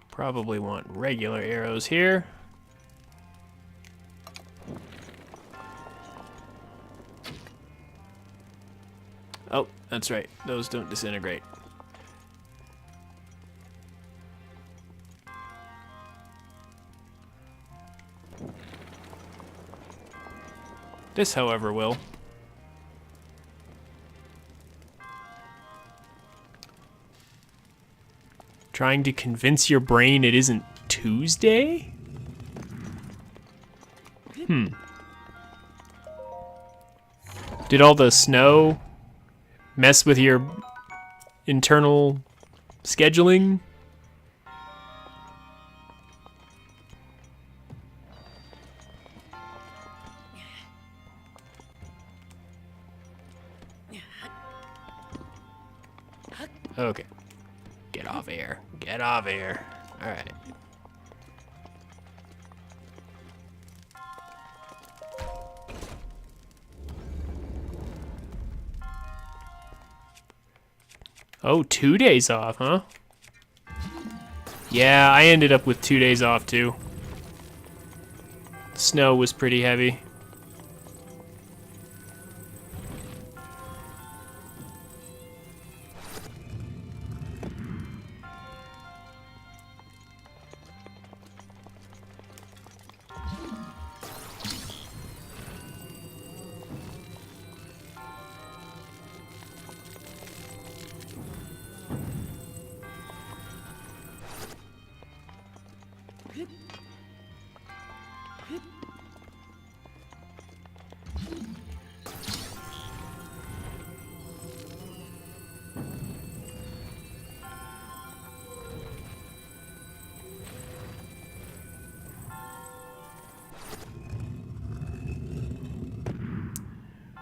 [SPEAKER 1] probably want regular arrows here. Oh, that's right. Those don't disintegrate. This, however, will. Trying to convince your brain it isn't Tuesday? Did all the snow mess with your internal scheduling. Okay. Get off air. Get off air. Alright. Oh, 2 days off, huh? Yeah, I ended up with 2 days off too. Snow was pretty heavy.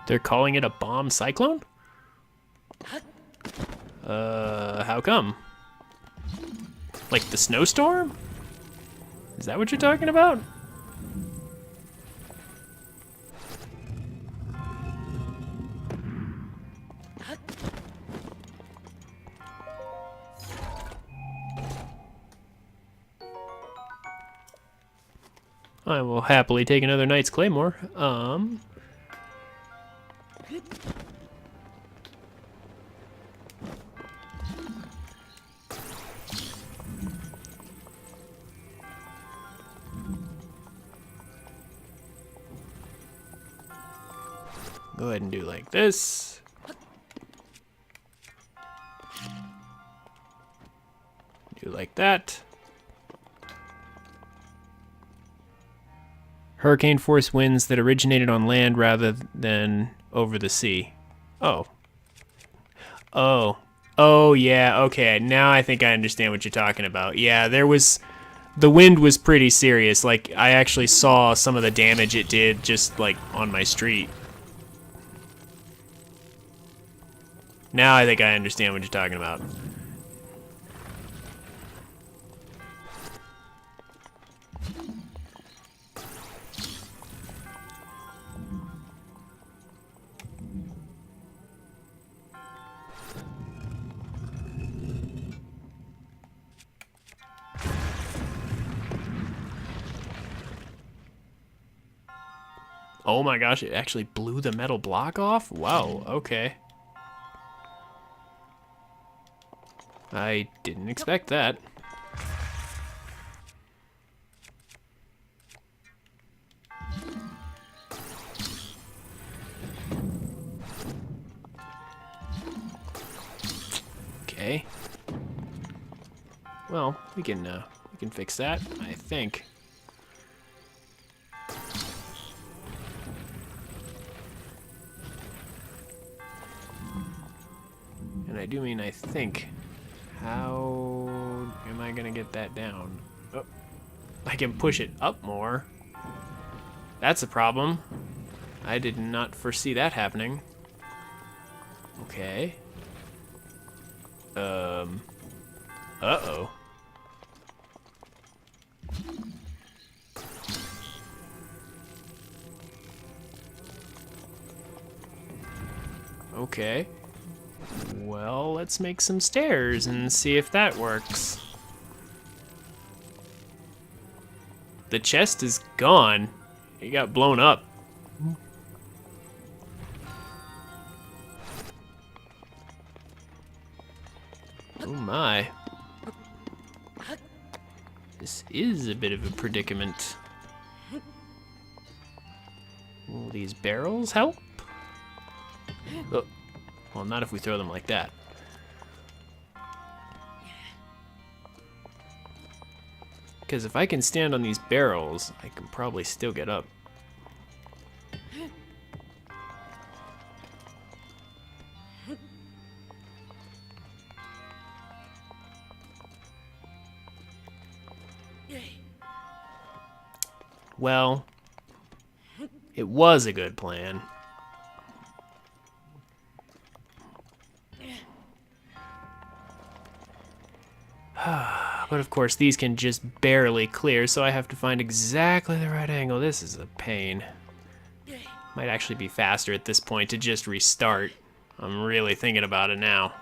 [SPEAKER 1] They're calling it a bomb cyclone? How come? Like the snowstorm? Is that what you're talking about? I will happily take another Knight's Claymore. Go ahead and do like this. Do like that. Hurricane force winds that originated on land rather than over the sea. Oh. Oh. Oh, yeah, okay. Now I think I understand what you're talking about. Yeah, the wind was pretty serious. Like, I actually saw some of the damage it did just, like, on my street. Now I think I understand what you're talking about. Oh my gosh, it actually blew the metal block off? Wow, okay. I didn't expect that. Okay. Well, we can fix that, I think. And I do mean I think. How am I gonna get that down? Oh, I can push it up more. That's a problem. I did not foresee that happening. Okay. Uh-oh. Okay. Well, let's make some stairs and see if that works. The chest is gone. It got blown up. Oh my. This is a bit of a predicament. Will these barrels help? Oh. Well, not if we throw them like that. Because if I can stand on these barrels, I can probably still get up. Well, it was a good plan. But of course, these can just barely clear, so I have to find exactly the right angle. This is a pain. Might actually be faster at this point to just restart. I'm really thinking about it now.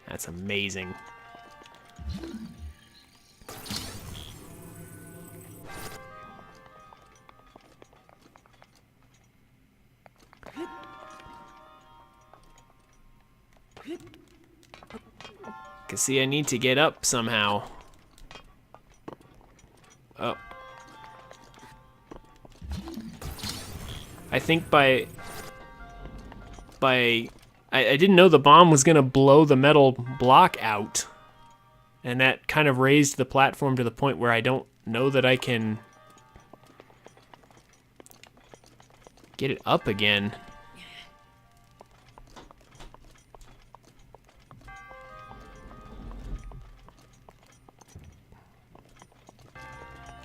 [SPEAKER 1] That's amazing. Cause see, I need to get up somehow. Oh. I think I didn't know the bomb was gonna blow the metal block out. And that kind of raised the platform to the point where I don't know that I can get it up again.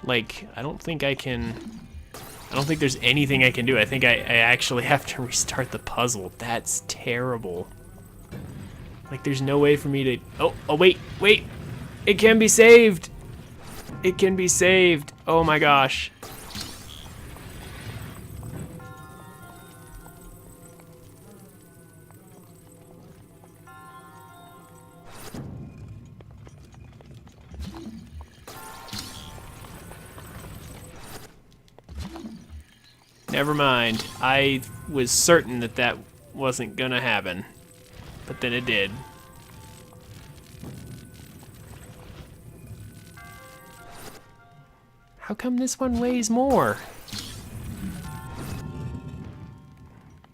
[SPEAKER 1] Like, I don't think there's anything I can do. I think I actually have to restart the puzzle. That's terrible. Like, there's no way for me to... Oh, wait. It can be saved. It can be saved. Oh my gosh. Never mind. I was certain that that wasn't gonna happen. But then it did. How come this one weighs more?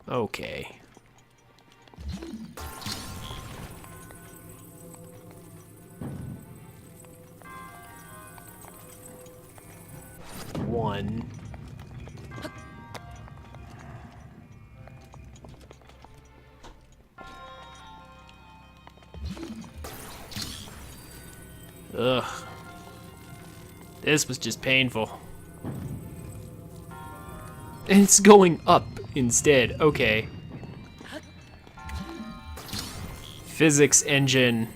[SPEAKER 1] Okay. One. Ugh. This was just painful. And it's going up instead. Okay. Physics engine.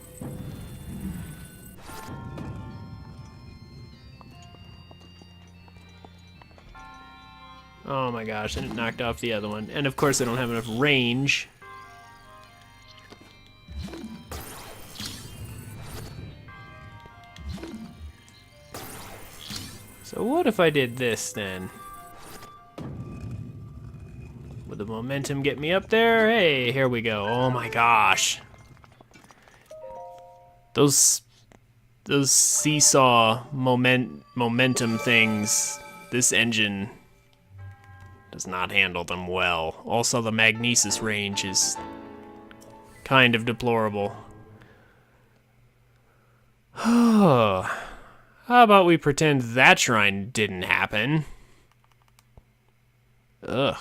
[SPEAKER 1] Oh my gosh, and it knocked off the other one. And of course I don't have enough range. So what if I did this then? Would the momentum get me up there? Hey, here we go. Oh my gosh. Those seesaw momentum things, this engine does not handle them well. Also, the magnesis range is kind of deplorable. How about we pretend that shrine didn't happen? Ugh.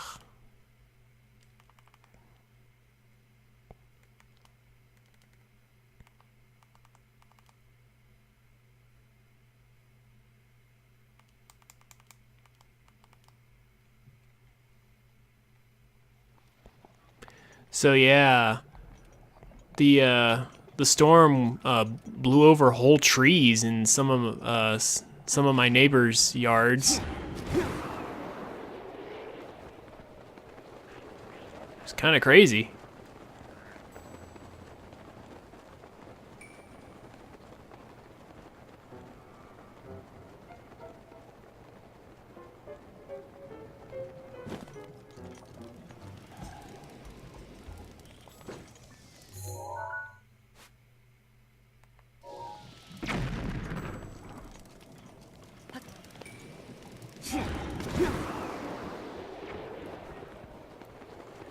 [SPEAKER 1] So yeah, the storm blew over whole trees in some of my neighbors' yards. It's kind of crazy.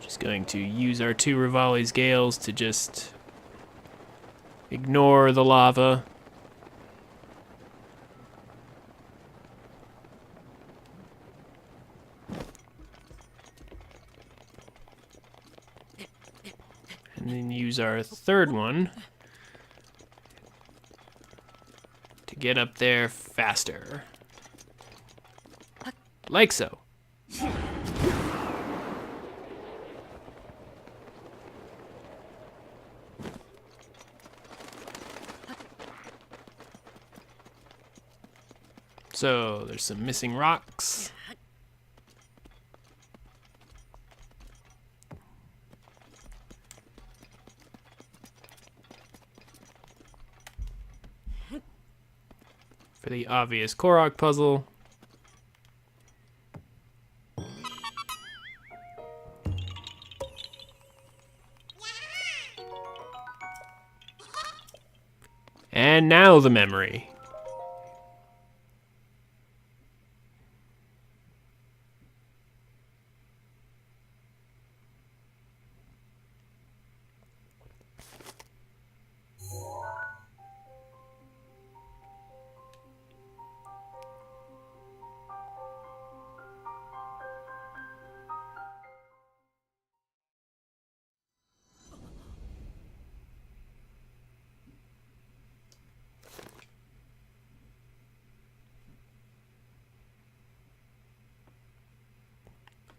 [SPEAKER 1] Just going to use our 2 Rivali's Gales to just ignore the lava. And then use our 3rd one get up there faster. Like so. So there's some missing rocks. For the obvious Korok puzzle. And now the memory.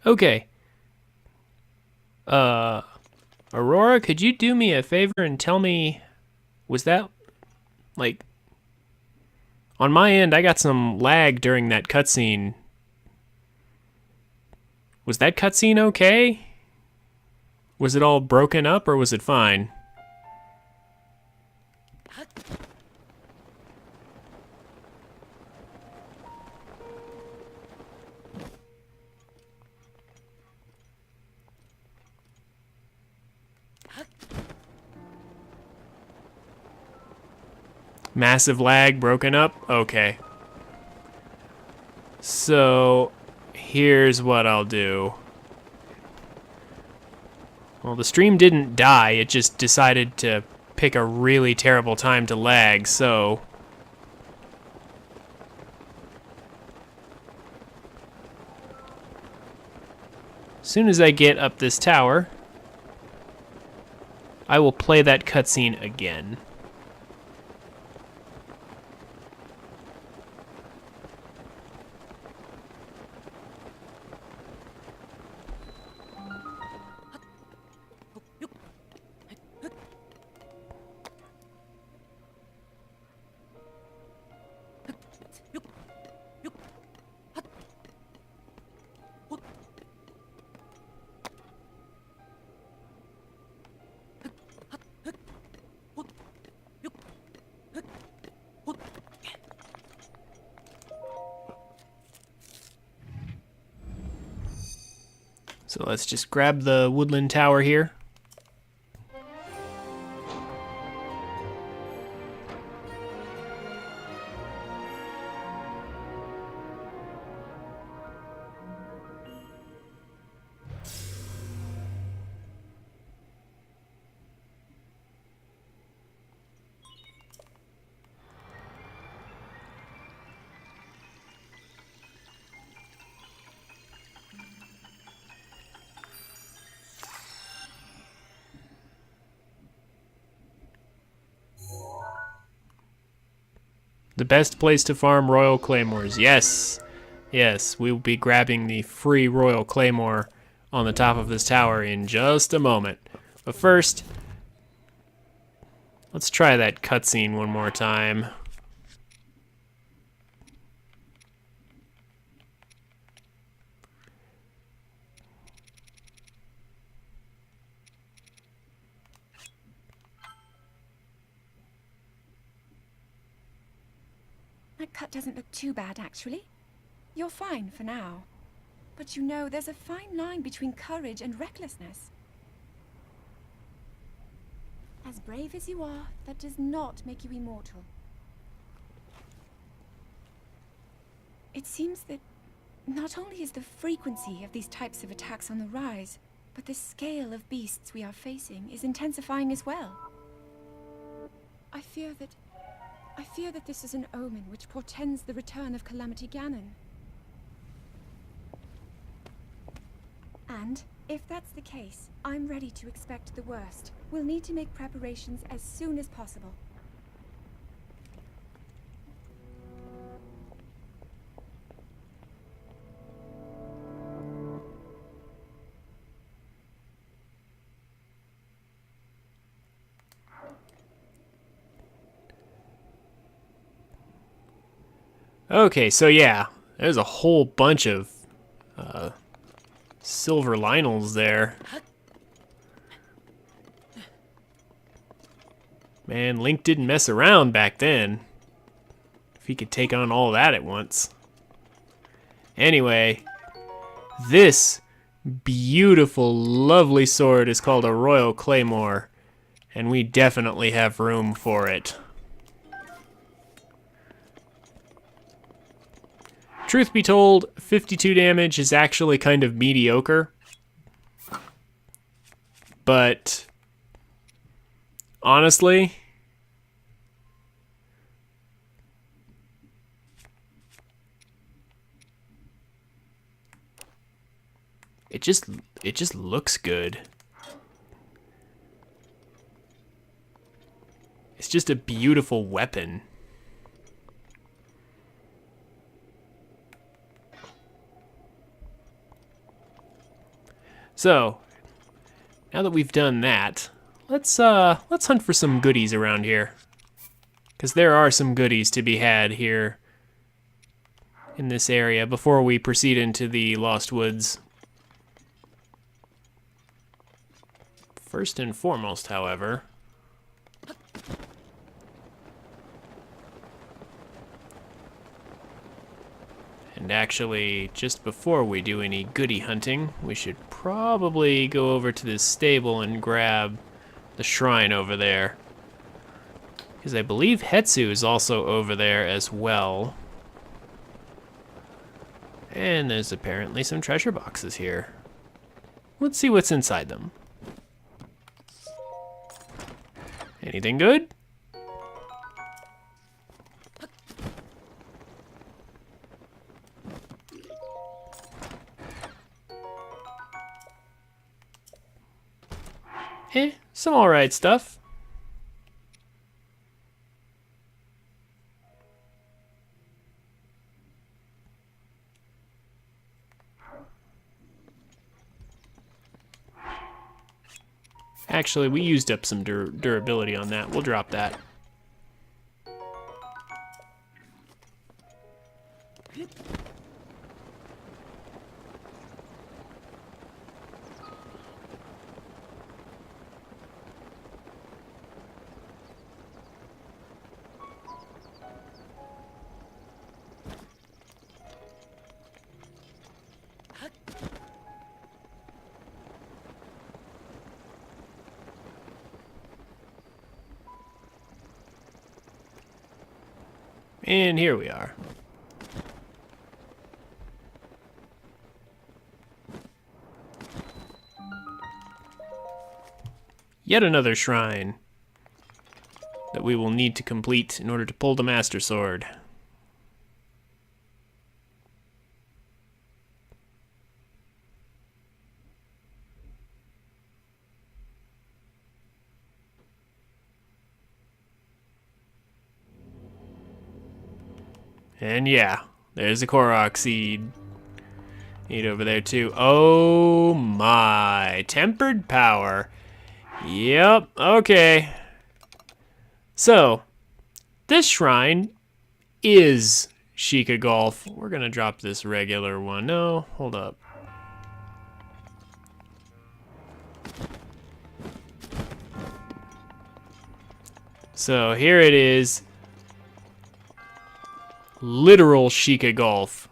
[SPEAKER 1] Okay. Aurora, could you do me a favor and tell me, was that, like, on my end, I got some lag during that cutscene. Was that cutscene okay? Was it all broken up or was it fine? Massive lag, broken up? Okay. So, here's what I'll do. Well, the stream didn't die, it just decided to pick a really terrible time to lag, so... as soon as I get up this tower, I will play that cutscene again. So let's just grab the woodland tower here. The best place to farm Royal Claymores. Yes. Yes, we will be grabbing the free Royal Claymore on the top of this tower in just a moment. But first, let's try that cutscene one more time.
[SPEAKER 5] That cut doesn't look too bad, actually. You're fine for now. But you know, there's a fine line between courage and recklessness. As brave as you are, that does not make you immortal. It seems that not only is the frequency of these types of attacks on the rise, but the scale of beasts we are facing is intensifying as well. I fear that this is an omen which portends the return of Calamity Ganon. And, if that's the case, I'm ready to expect the worst. We'll need to make preparations as soon as possible.
[SPEAKER 1] Okay, so yeah, there's a whole bunch of silver Lionels there. Man, Link didn't mess around back then. If he could take on all that at once. Anyway, this beautiful, lovely sword is called a Royal Claymore, and we definitely have room for it. Truth be told, 52 damage is actually kind of mediocre. But honestly, it just looks good. It's just a beautiful weapon. So, now that we've done that, let's hunt for some goodies around here. 'Cause there are some goodies to be had here in this area before we proceed into the Lost Woods. First and foremost, however, and actually, just before we do any goodie hunting, we should probably go over to this stable and grab the shrine over there. Because I believe Hetsu is also over there as well. And there's apparently some treasure boxes here. Let's see what's inside them. Anything good? Some alright stuff. Actually, we used up some durability on that. We'll drop that. And here we are. Yet another shrine that we will need to complete in order to pull the Master Sword. And yeah, there's a Korok seed. Need over there too. Oh my, tempered power. Yep, okay. So, this shrine is Sheikah Golf. We're gonna drop this regular one. No, hold up. So here it is. Literal Sheikah Golf.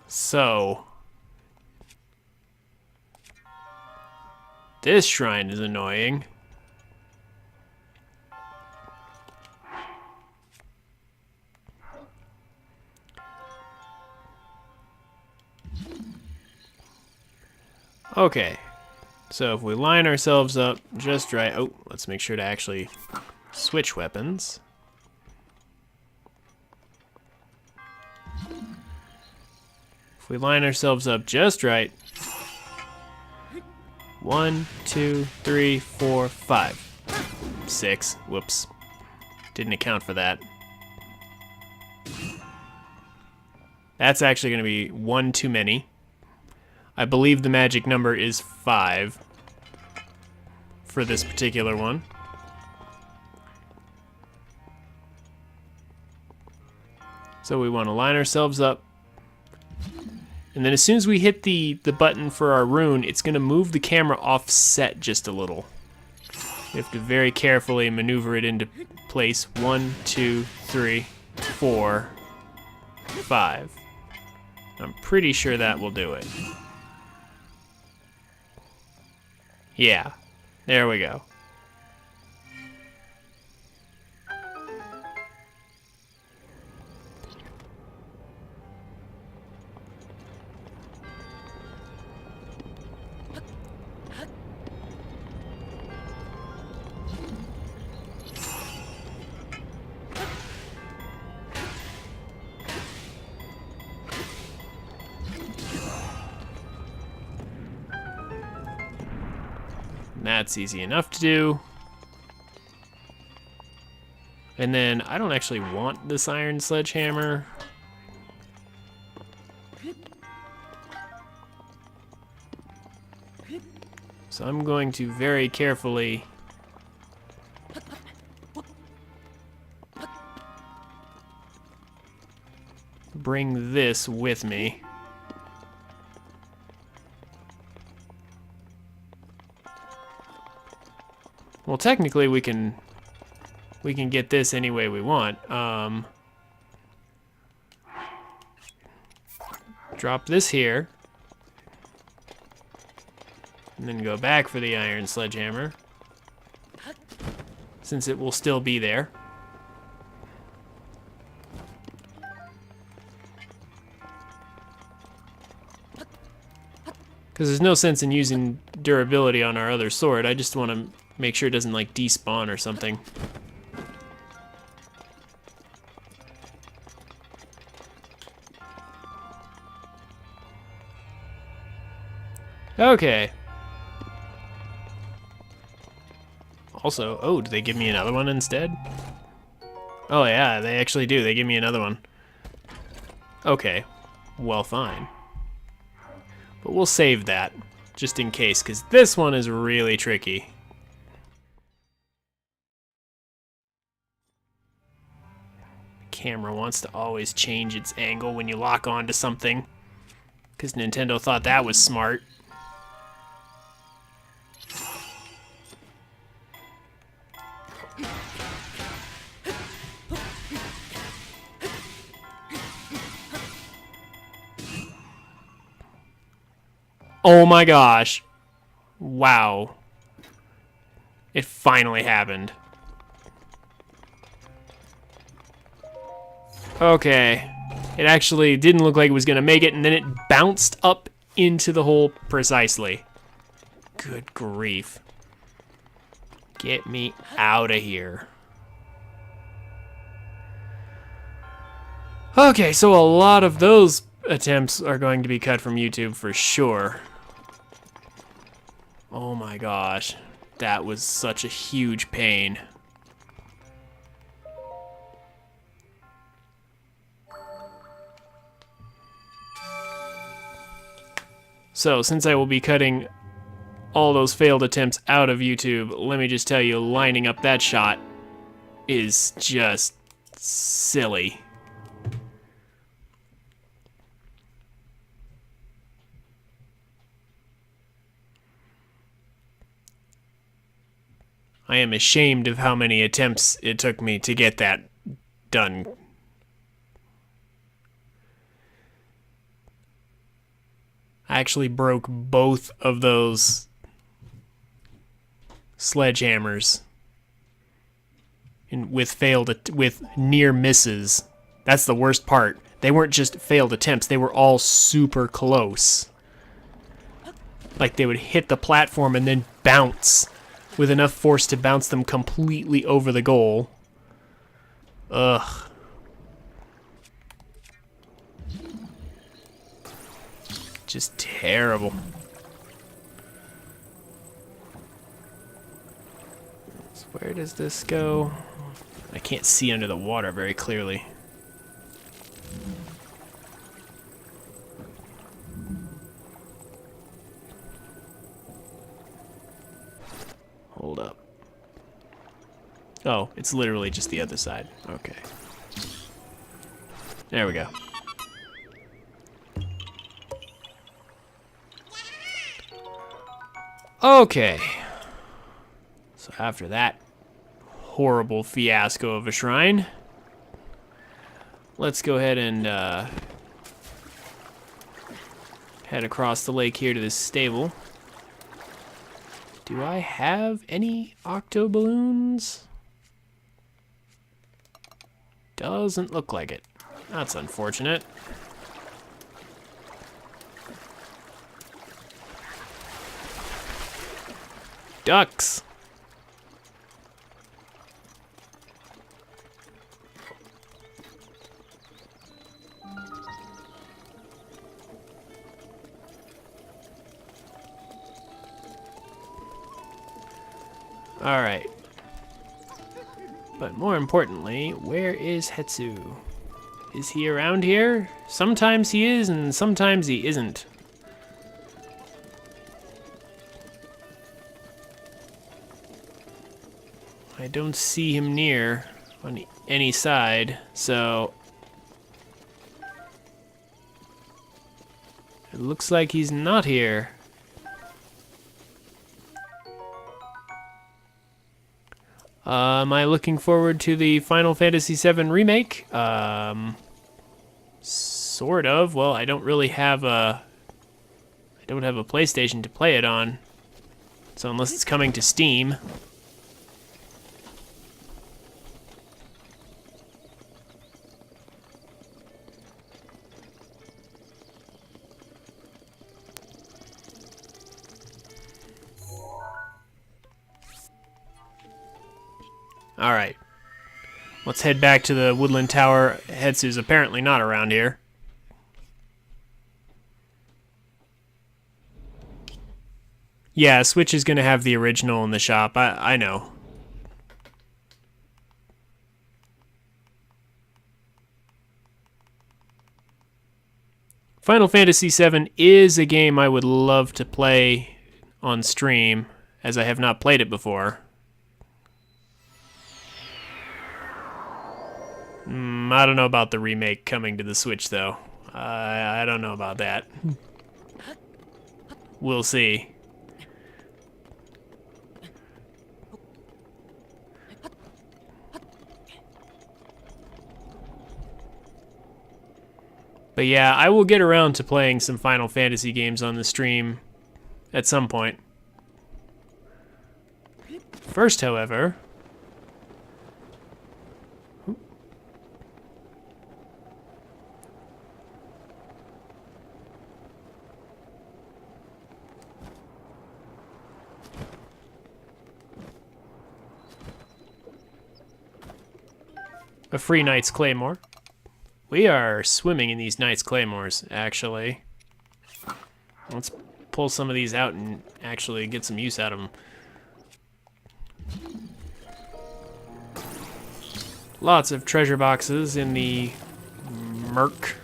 [SPEAKER 1] So, this shrine is annoying. Okay, so if we line ourselves up just right, oh, let's make sure to actually switch weapons. If we line ourselves up just right, 1, 2, 3, 4, 5, 6, whoops, didn't account for that. That's actually going to be one too many. I believe the magic number is 5 for this particular one. So we want to line ourselves up. And then as soon as we hit the button for our rune, it's going to move the camera offset just a little. We have to very carefully maneuver it into place. 1, 2, 3, 4, 5. I'm pretty sure that will do it. Yeah, there we go. That's easy enough to do. And then I don't actually want this iron sledgehammer. So I'm going to very carefully bring this with me. Well, technically we can get this any way we want. Drop this here. And then go back for the iron sledgehammer. Since it will still be there. Because there's no sense in using durability on our other sword. I just want to make sure it doesn't like despawn or something. Okay. Also, oh, do they give me another one instead? Oh yeah, they actually do. They give me another one. Okay. Well, fine. But we'll save that, just in case, because this one is really tricky. The camera wants to always change its angle when you lock onto something, because Nintendo thought that was smart. Oh my gosh. Wow. It finally happened. Okay. It actually didn't look like it was going to make it, and then it bounced up into the hole precisely. Good grief. Get me out of here. Okay, so a lot of those attempts are going to be cut from YouTube for sure. Oh my gosh, that was such a huge pain. So, since I will be cutting all those failed attempts out of YouTube, let me just tell you, lining up that shot is just silly. I am ashamed of how many attempts it took me to get that done. I actually broke both of those sledgehammers with near misses. That's the worst part. They weren't just failed attempts, they were all super close. Like they would hit the platform and then bounce with enough force to bounce them completely over the goal. Ugh. Just terrible. So where does this go? I can't see under the water very clearly. Oh, it's literally just the other side. Okay. There we go. Okay. So after that horrible fiasco of a shrine, let's go ahead and head across the lake here to this stable. Do I have any octo balloons? Doesn't look like it. That's unfortunate. Ducks! Alright. But more importantly, where is Hetsu? Is he around here? Sometimes he is, and sometimes he isn't. I don't see him near on any side, so it looks like he's not here. Am I looking forward to the Final Fantasy VII Remake? Sort of. Well, I don't really have a PlayStation to play it on, so unless it's coming to Steam. Alright. Let's head back to the Woodland Tower. Hetsu's apparently not around here. Yeah, Switch is going to have the original in the shop. I know. Final Fantasy VII is a game I would love to play on stream, as I have not played it before. I don't know about the remake coming to the Switch, though. I don't know about that. We'll see. But yeah, I will get around to playing some Final Fantasy games on the stream at some point. First, however... a free Knight's Claymore. We are swimming in these Knight's Claymores, actually. Let's pull some of these out and actually get some use out of them. Lots of treasure boxes in the Merc.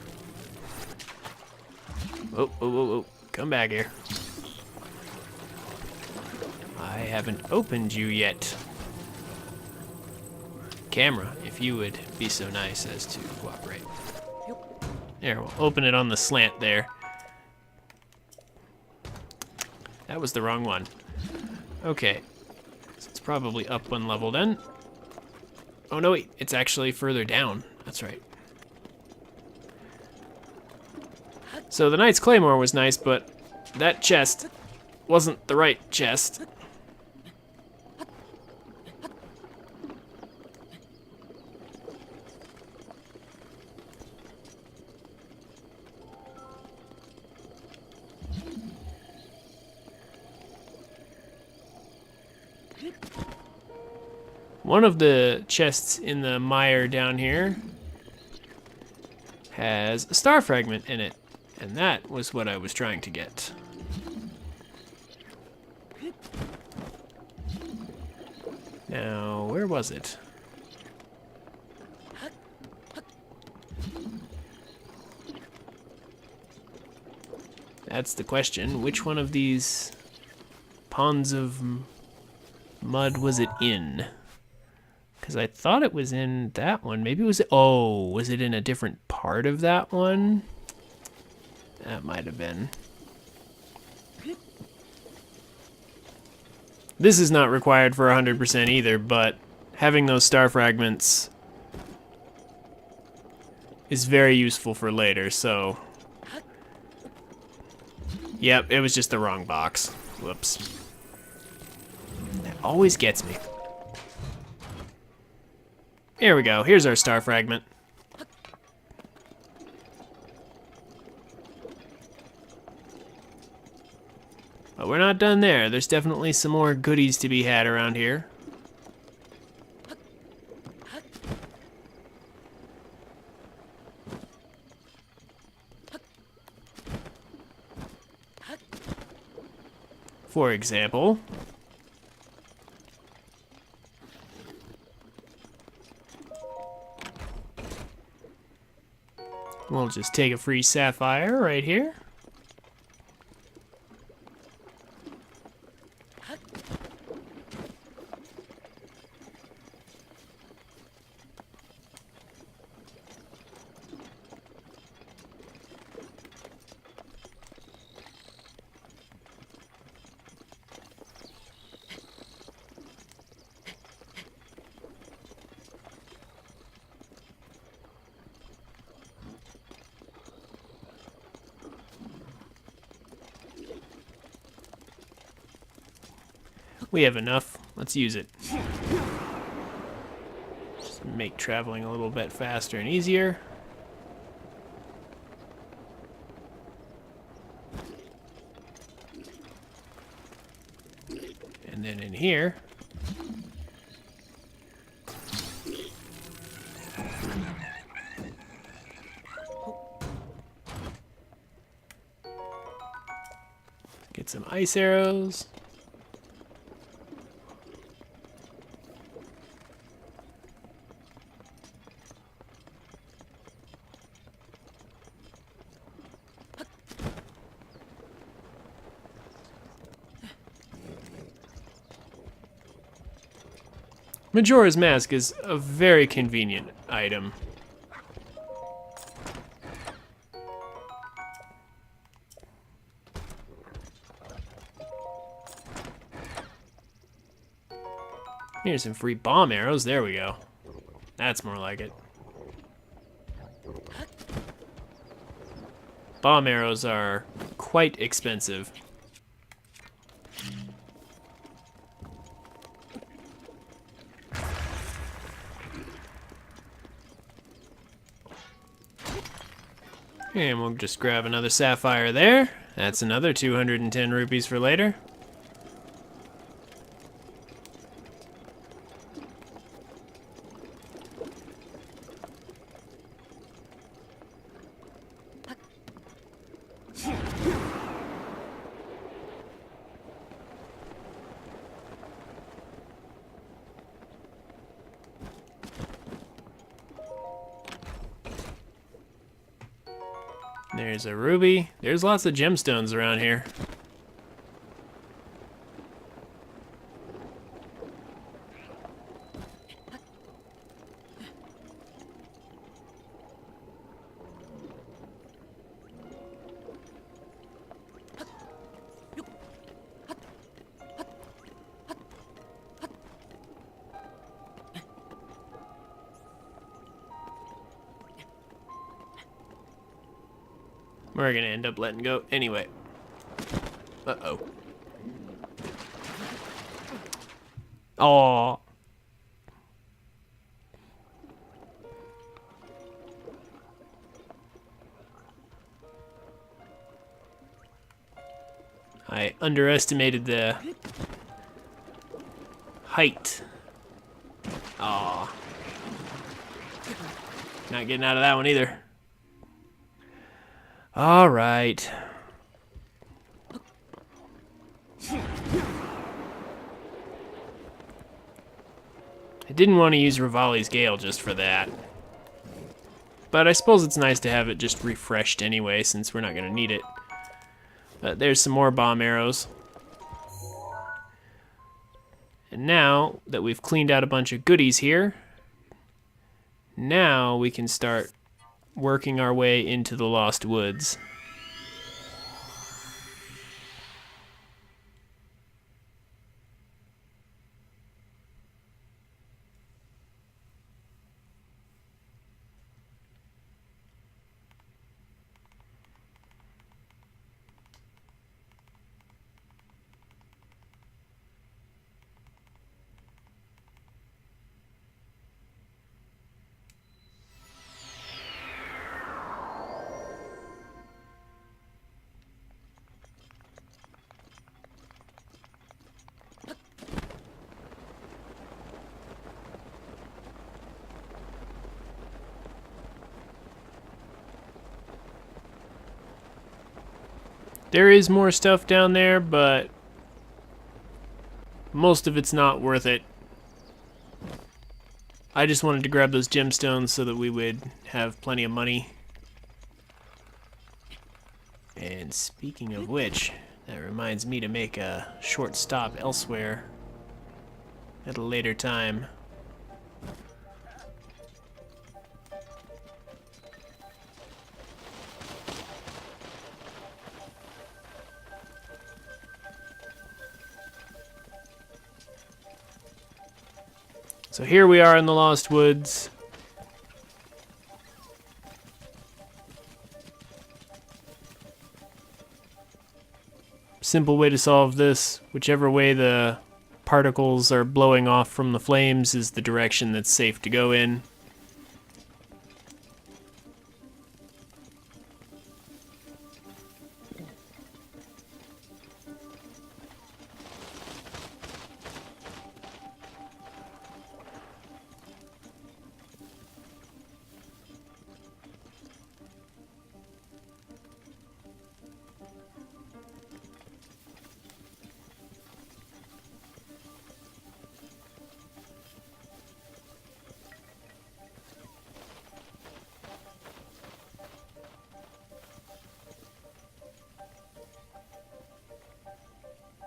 [SPEAKER 1] Oh, come back here. I haven't opened you yet. Camera, if you would be so nice as to cooperate. There, we'll open it on the slant there. That was the wrong one. Okay, so it's probably up one level then. Oh no, wait, it's actually further down. That's right. So the Knight's Claymore was nice, but that chest wasn't the right chest. One of the chests in the mire down here has a star fragment in it, and that was what I was trying to get. Now, where was it? That's the question. Which one of these ponds of mud was it in? because I thought it was in that one. Maybe it was... Oh, was it in a different part of that one? That might have been. This is not required for 100% either, but having those star fragments is very useful for later, so... Yep, it was just the wrong box. Whoops. That always gets me. Here we go. Here's our star fragment. But we're not done there. There's definitely some more goodies to be had around here. For example, we'll just take a free sapphire right here. We have enough. Let's use it. Just make traveling a little bit faster and easier. And then in here, get some ice arrows. Majora's Mask is a very convenient item. Here's some free bomb arrows. There we go. That's more like it. Bomb arrows are quite expensive. And we'll just grab another sapphire there. That's another 210 rupees for later. There's a ruby. There's lots of gemstones around here. We're gonna end up letting go anyway. Uh-oh. Aww. I underestimated the height. Aw. Not getting out of that one either. All right. I didn't want to use Rivali's Gale just for that. But I suppose it's nice to have it just refreshed anyway, since we're not going to need it. But there's some more bomb arrows. And now that we've cleaned out a bunch of goodies here, now we can start working our way into the Lost Woods. There is more stuff down there, but most of it's not worth it. I just wanted to grab those gemstones so that we would have plenty of money. And speaking of which, that reminds me to make a short stop elsewhere at a later time. So here we are in the Lost Woods. Simple way to solve this, whichever way the particles are blowing off from the flames is the direction that's safe to go in.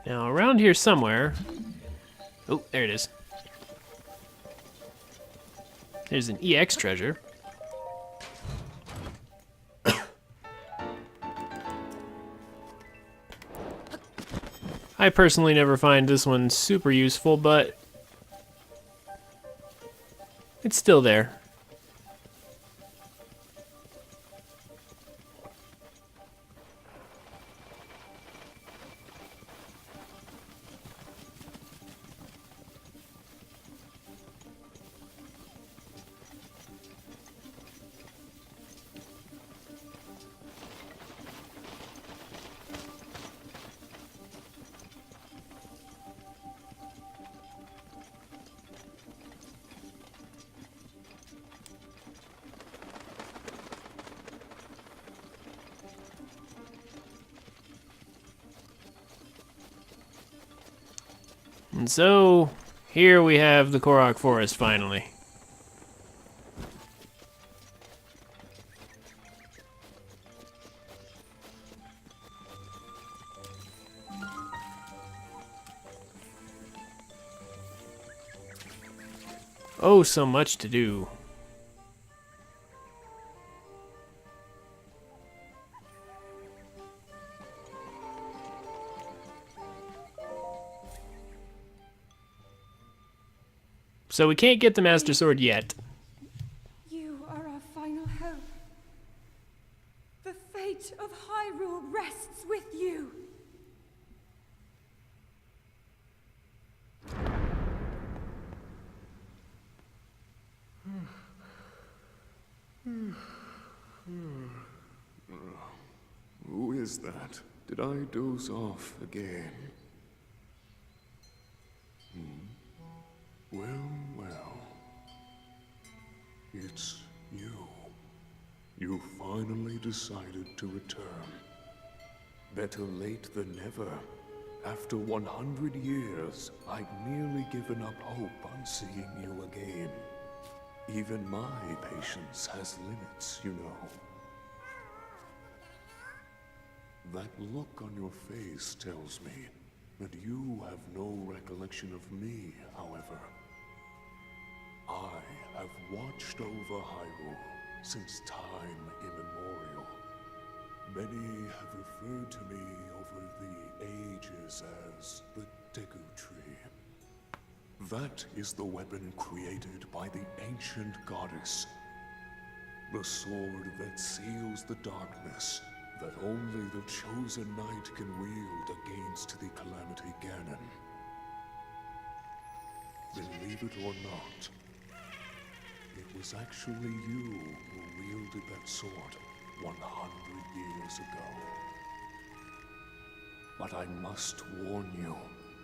[SPEAKER 1] Now, around here somewhere... Oh, there it is. There's an EX treasure. I personally never find this one super useful, but it's still there. And so, here we have the Korok Forest finally. Oh, so much to do. So we can't get the Master Sword yet.
[SPEAKER 5] You are our final hope. The fate of Hyrule rests with you.
[SPEAKER 6] Who is that? Did I doze off again? Well, well. It's you. You finally decided to return. Better late than never. After 100 years, I'd nearly given up hope on seeing you again. Even my patience has limits, you know. That look on your face tells me And you have no recollection of me, however. I have watched over Hyrule since time immemorial. Many have referred to me over the ages as the Deku Tree. That is the weapon created by the ancient goddess. The sword that seals the darkness that only the chosen knight can wield against the Calamity Ganon. Believe it or not, it was actually you who wielded that sword 100 years ago. But I must warn you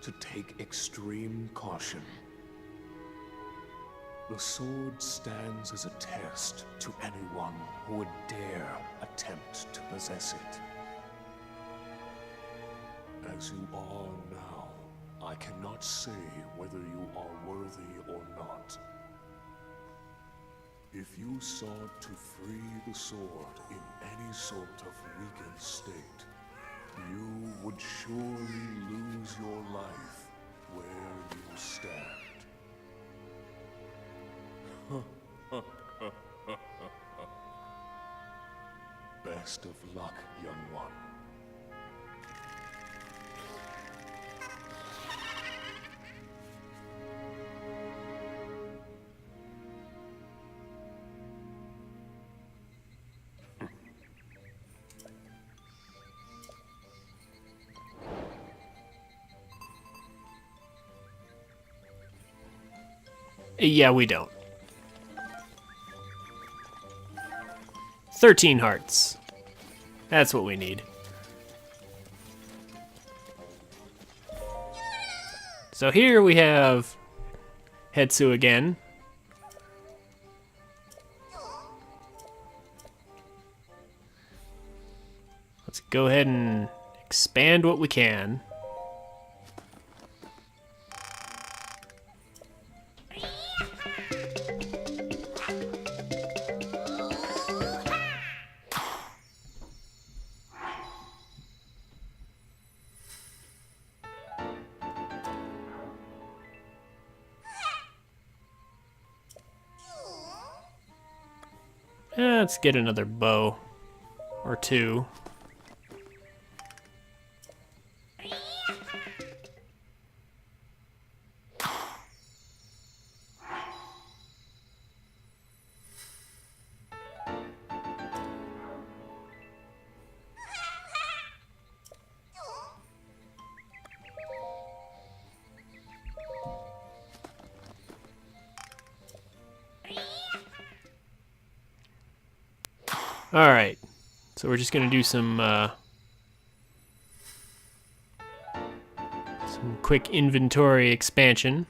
[SPEAKER 6] to take extreme caution. The sword stands as a test to anyone who would dare attempt to possess it. As you are now, I cannot say whether you are worthy or not. If you sought to free the sword in any sort of weakened state, you would surely lose your life where you stand. Best of luck, young one.
[SPEAKER 1] Yeah, we don't. 13 hearts. That's what we need. So here we have Hetsu again. Let's go ahead and expand what we can. Let's get another bow or two. Alright, so we're just going to do some quick inventory expansion.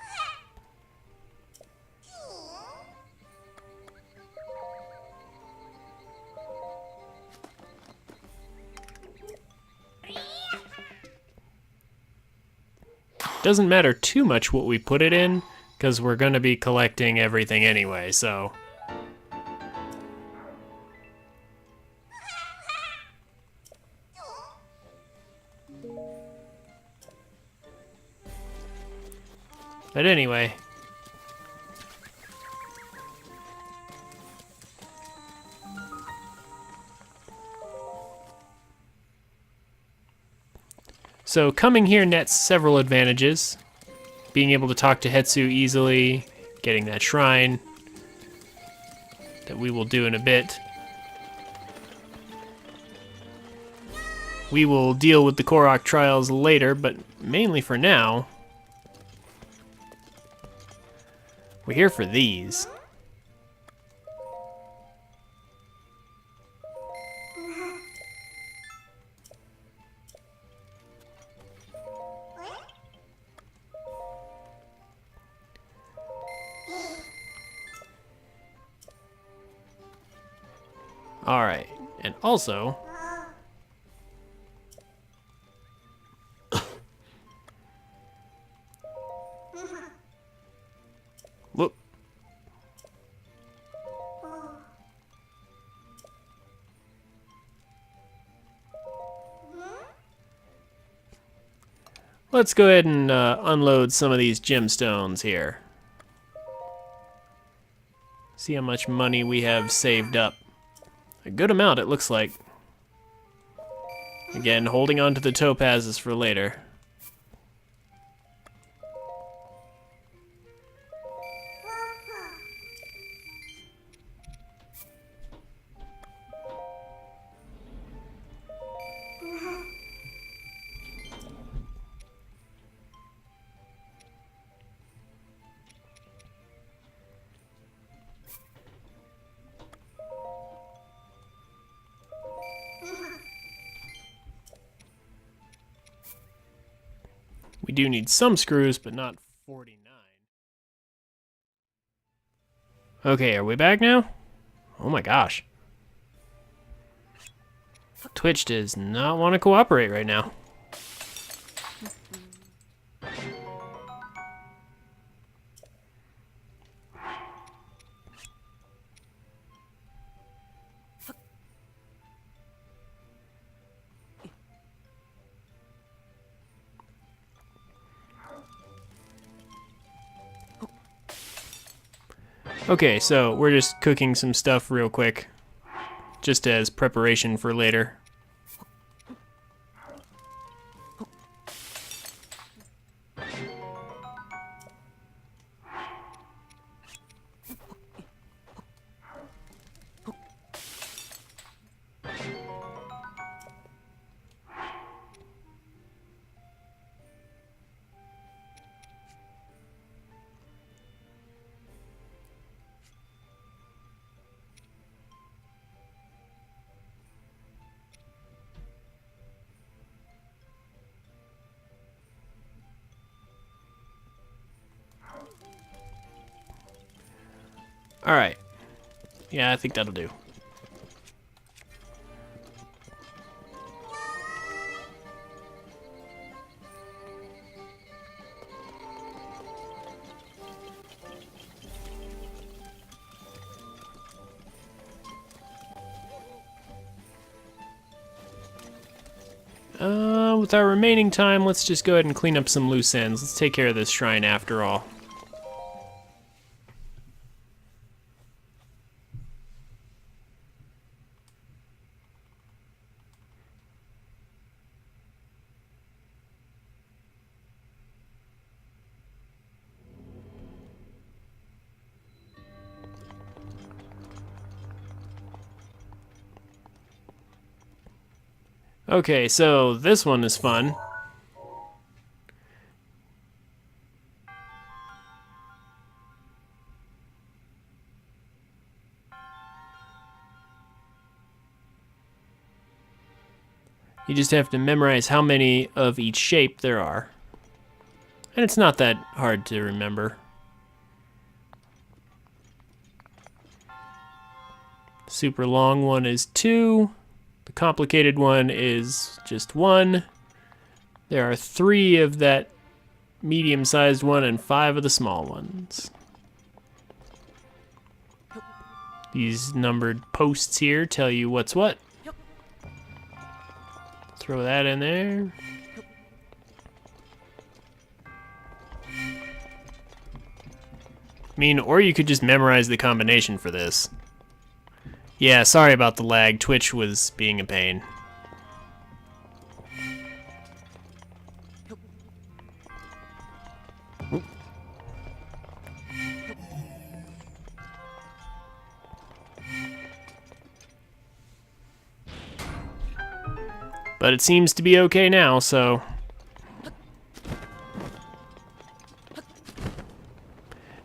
[SPEAKER 1] Doesn't matter too much what we put it in, because we're going to be collecting everything anyway, so... But anyway. So coming here nets several advantages. Being able to talk to Hetsu easily, getting that shrine that we will do in a bit. We will deal with the Korok trials later, but mainly for now, we're here for these. All right, and also, whoop. Let's go ahead and unload some of these gemstones here. See how much money we have saved up. A good amount, it looks like. Again, holding on to the topazes for later. We do need some screws, but not 49. Okay, are we back now? Oh my gosh. Twitch does not want to cooperate right now. Okay, so we're just cooking some stuff real quick, just as preparation for later. Alright. Yeah, I think that'll do. With our remaining time, let's just go ahead and clean up some loose ends. Let's take care of this shrine after all. Okay, so this one is fun. You just have to memorize how many of each shape there are. And it's not that hard to remember. Super long one is 2. The complicated one is just 1. There are 3 of that medium-sized one and 5 of the small ones. These numbered posts here tell you what's what. Throw that in there. I mean, or you could just memorize the combination for this. Yeah, sorry about the lag. Twitch was being a pain. But it seems to be okay now, so...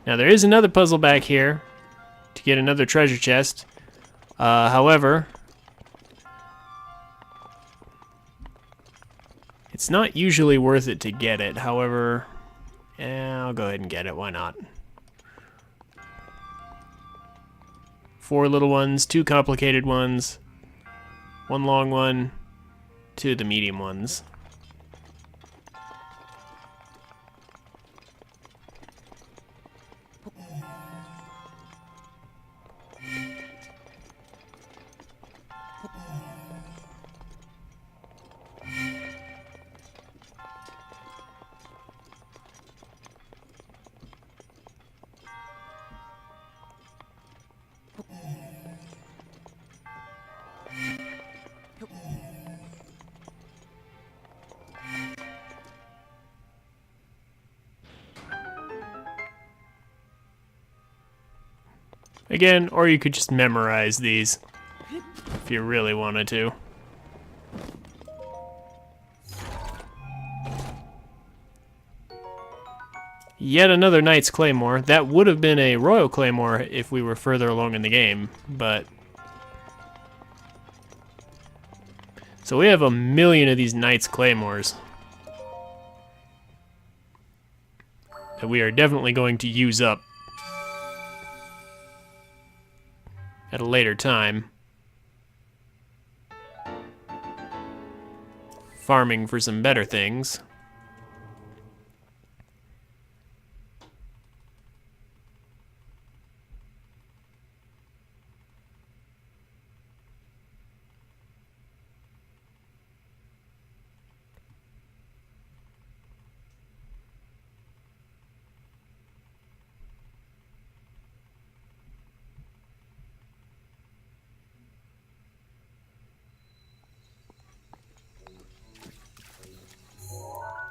[SPEAKER 1] Now there is another puzzle back here to get another treasure chest. However, it's not usually worth it to get it. However, I'll go ahead and get it. Why not? 4 little ones, 2 complicated ones, 1 long one, 2 of the medium ones. Again, or you could just memorize these if you really wanted to. Yet another Knight's Claymore. That would have been a Royal Claymore if we were further along in the game, but... So we have a million of these Knight's Claymores that we are definitely going to use up at a later time. Farming for some better things.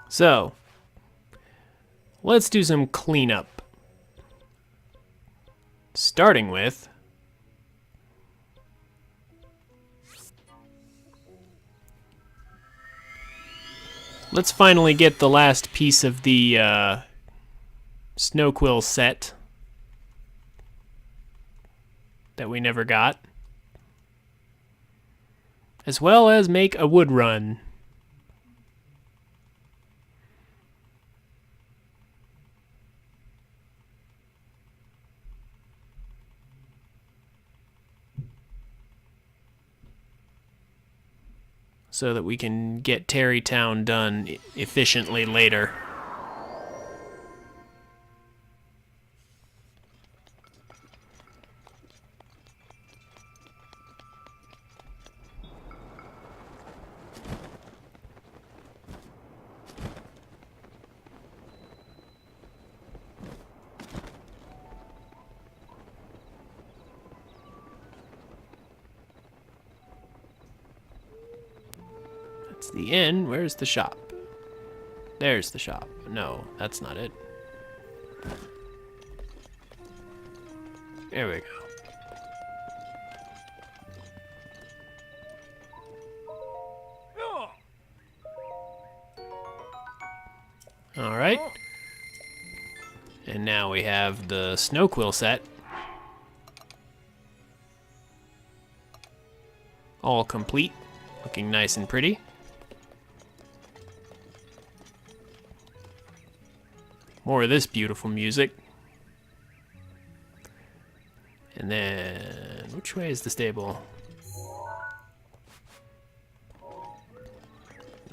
[SPEAKER 1] So, let's do some cleanup. Starting with... Let's finally get the last piece of the snow quill set that we never got. As well as make a wood run. So that we can get Terrytown done efficiently later. That's the inn. Where's the shop? There's the shop. No, that's not it. There we go. All right. And now we have the snow quill set. All complete. Looking nice and pretty. More of this beautiful music. And then, which way is the stable?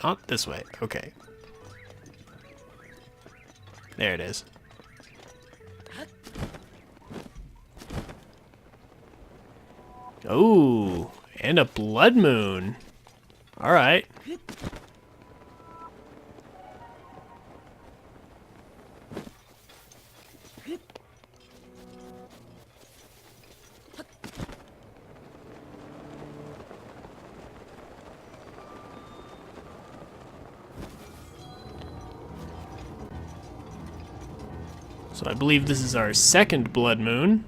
[SPEAKER 1] Not this way. Okay. There it is. Oh, and a blood moon. All right. So I believe this is our second blood moon.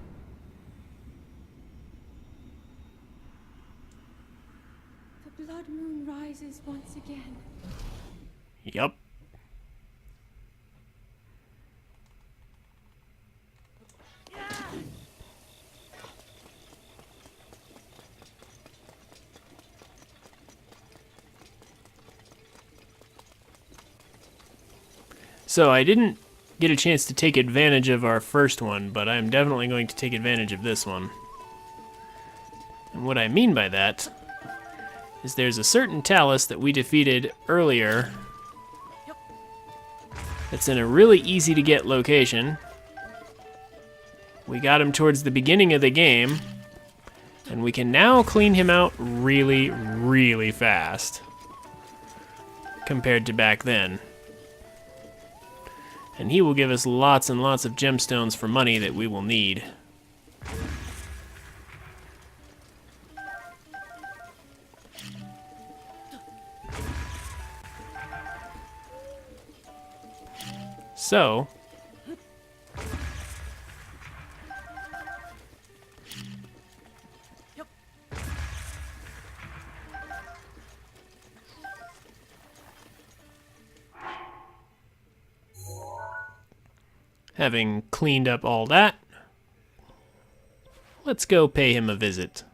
[SPEAKER 5] The blood moon rises once again.
[SPEAKER 1] Yup. So I didn't get a chance to take advantage of our first one, but I'm definitely going to take advantage of this one. And what I mean by that is there's a certain Talus that we defeated earlier that's in a really easy to get location. We got him towards the beginning of the game, and we can now clean him out really, really fast compared to back then. And he will give us lots and lots of gemstones for money that we will need. So, Having cleaned up all that, let's go pay him a visit.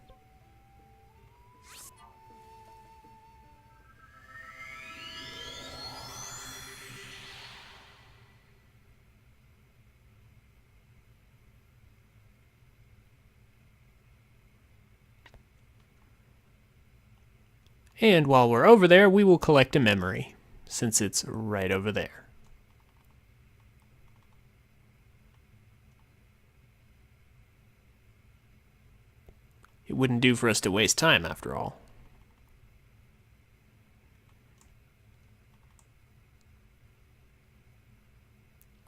[SPEAKER 1] And while we're over there, we will collect a memory, since it's right over there. It wouldn't do for us to waste time, after all.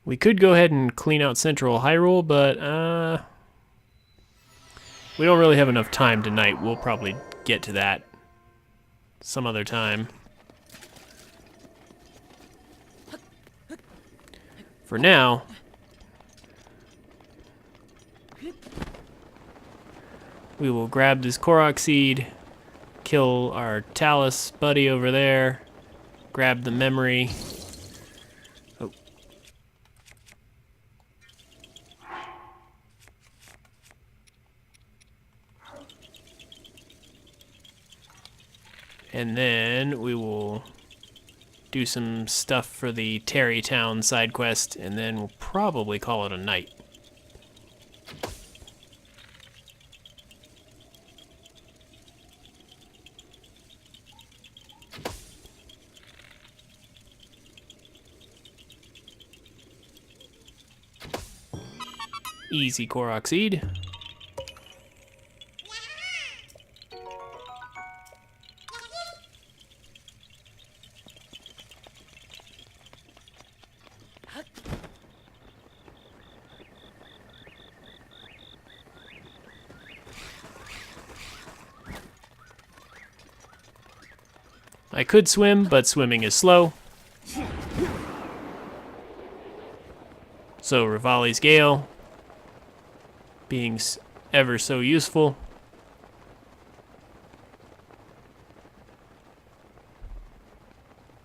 [SPEAKER 1] We could go ahead and clean out Central Hyrule, but we don't really have enough time tonight. We'll probably get to that some other time. For now, we will grab this Korok seed, kill our Talus buddy over there, grab the memory. Oh. And then we will do some stuff for the Terrytown side quest, and then we'll probably call it a night. Easy Korok seed. I could swim, but swimming is slow. So Rivali's Gale, being ever so useful.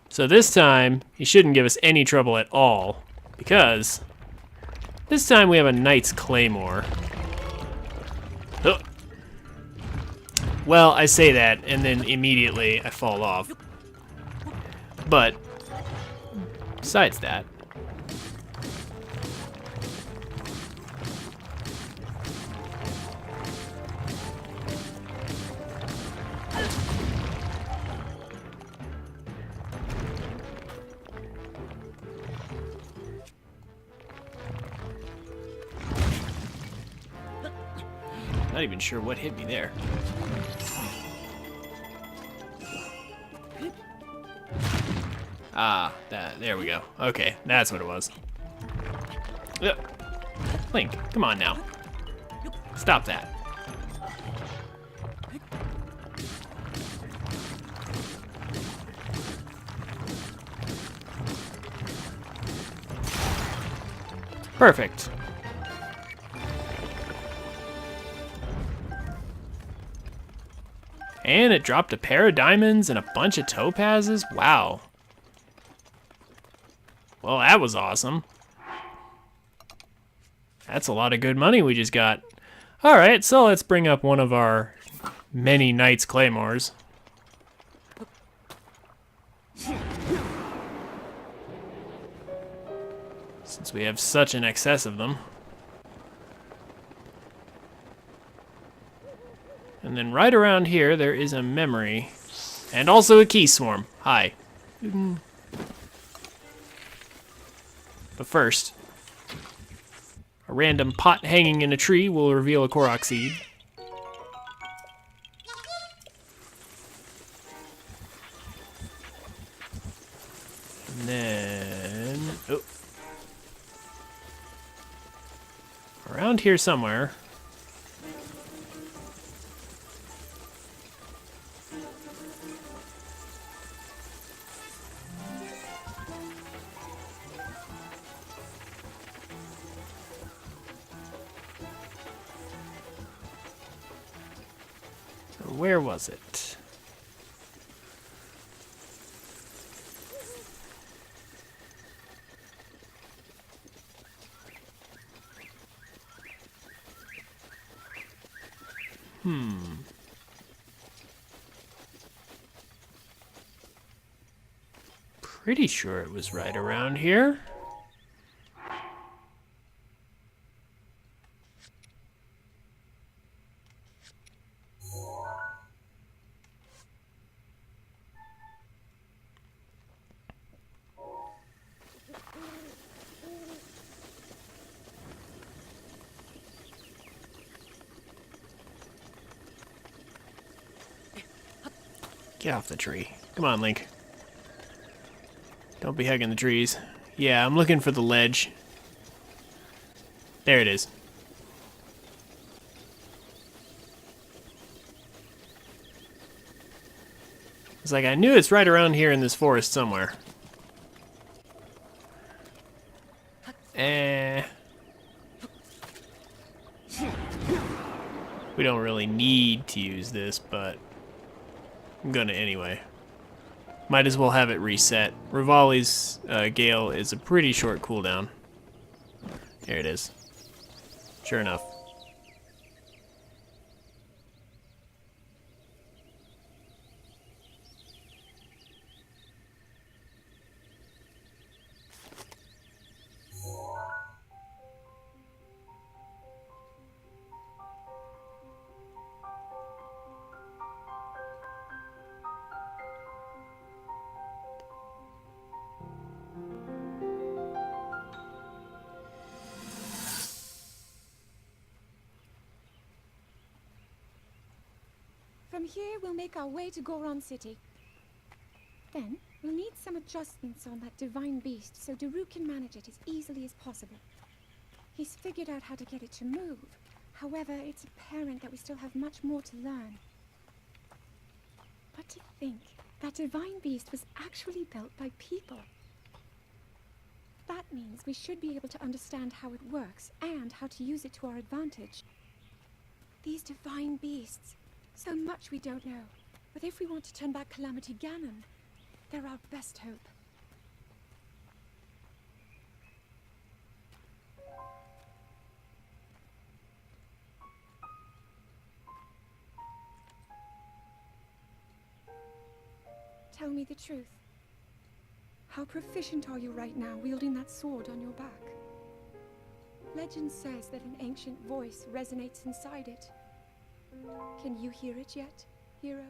[SPEAKER 1] So this time, he shouldn't give us any trouble at all, because this time we have a Knight's Claymore. Oh. Well, I say that, and then immediately I fall off. But, besides that, not even sure what hit me there. Ah, there we go. Okay, that's what it was. Link, come on now. Stop that. Perfect. And it dropped a pair of diamonds and a bunch of topazes? Wow. Well, that was awesome. That's a lot of good money we just got. Alright, so let's bring up one of our many Knight's Claymores. Since we have such an excess of them. And then right around here, there is a memory. And also a key swarm. Hi. But first, a random pot hanging in a tree will reveal a Korok seed. And then, oh. Around here somewhere. Where was it? Pretty sure it was right around here. Get off the tree. Come on, Link. Don't be hugging the trees. Yeah, I'm looking for the ledge. There it is. It's like I knew it's right around here in this forest somewhere. We don't really need to use this, but I'm gonna anyway. Might as well have it reset. Rivali's Gale is a pretty short cooldown. There it is. Sure enough.
[SPEAKER 5] From here, we'll make our way to Goron City. Then, we'll need some adjustments on that divine beast so Daru can manage it as easily as possible. He's figured out how to get it to move. However, it's apparent that we still have much more to learn. But to think, that divine beast was actually built by people. That means we should be able to understand how it works and how to use it to our advantage. These divine beasts, so much we don't know. But if we want to turn back Calamity Ganon, they're our best hope. Tell me the truth. How proficient are you right now wielding that sword on your back? Legend says that an ancient voice resonates inside it. Can you hear it yet, hero?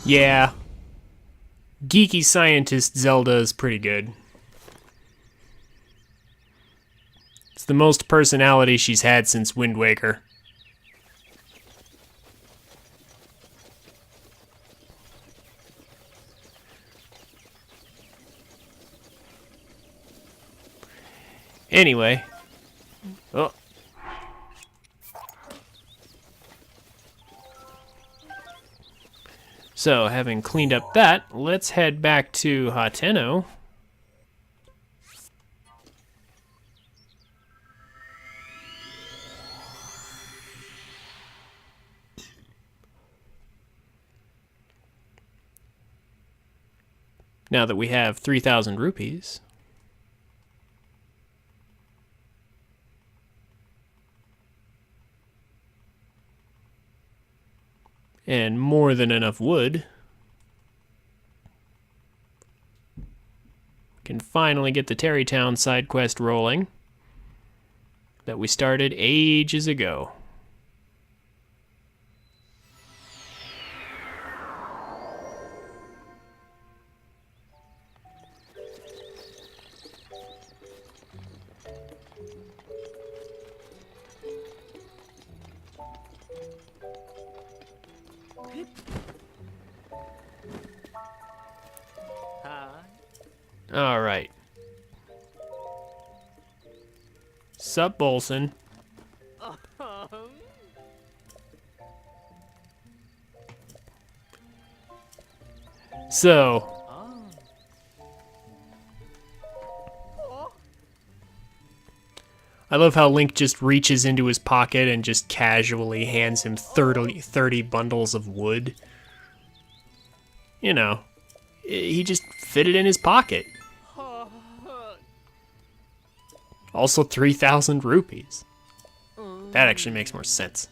[SPEAKER 1] Yeah. Geeky scientist Zelda is pretty good. It's the most personality she's had since Wind Waker. Anyway. Oh. So, having cleaned up that, let's head back to Hateno. Now that we have 3,000 rupees. And more than enough wood. Can finally get the Terrytown side quest rolling that we started ages ago. All right. Sup, Bolson? So, I love how Link just reaches into his pocket and just casually hands him 30 bundles of wood. You know, he just fit it in his pocket. Also 3,000 rupees. That actually makes more sense.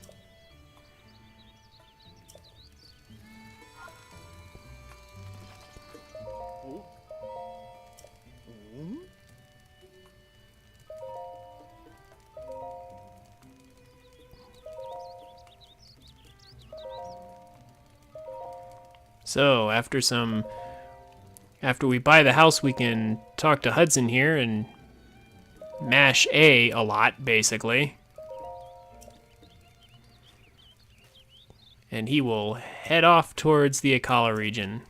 [SPEAKER 1] So, after we buy the house, we can talk to Hudson here and mash A lot, basically. And he will head off towards the Akala region.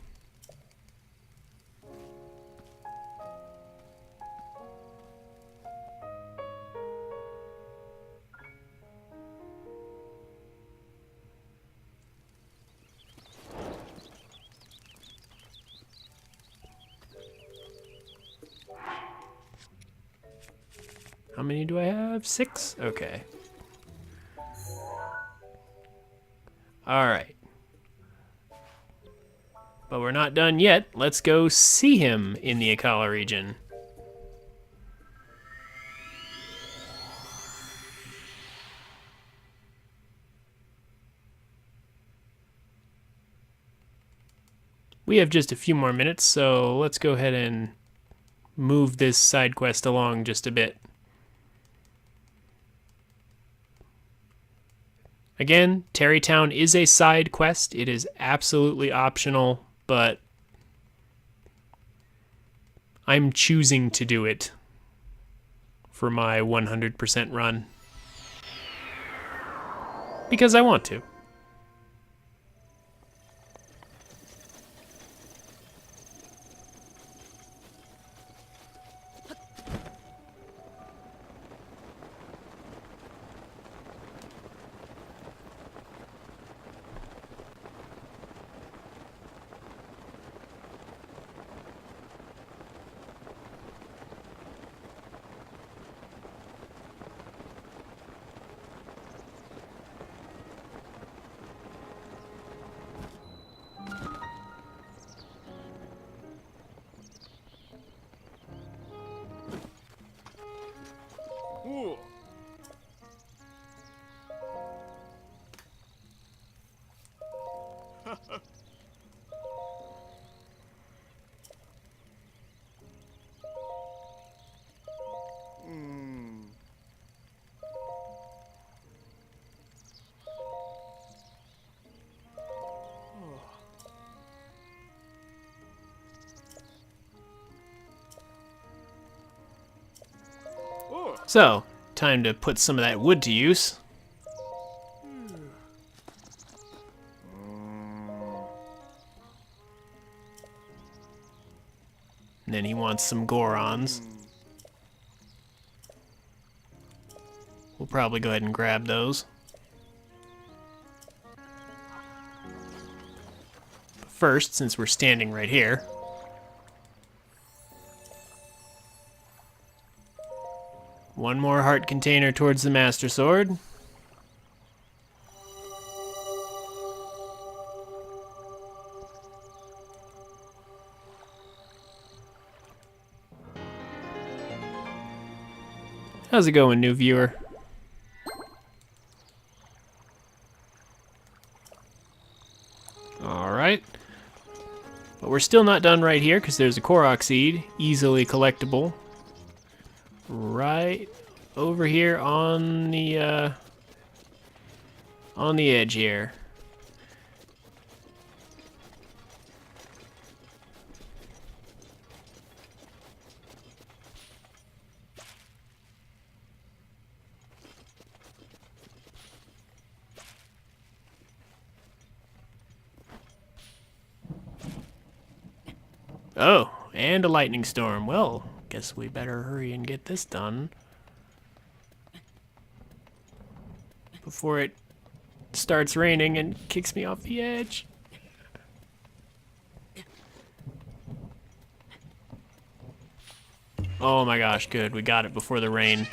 [SPEAKER 1] How many do I have? 6? Okay. Alright. But we're not done yet. Let's go see him in the Akala region. We have just a few more minutes, so let's go ahead and move this side quest along just a bit. Again, Terrytown is a side quest. It is absolutely optional, but I'm choosing to do it for my 100% run. Because I want to. So, time to put some of that wood to use. And then he wants some Gorons. We'll probably go ahead and grab those. But first, since we're standing right here, one more heart container towards the Master Sword. How's it going, new viewer? Alright. But we're still not done right here, because there's a Korok seed, easily collectible. Right over here on the edge here. Oh, and a lightning storm. Well, guess we better hurry and get this done before it starts raining and kicks me off the edge. Oh my gosh, good. We got it before the rain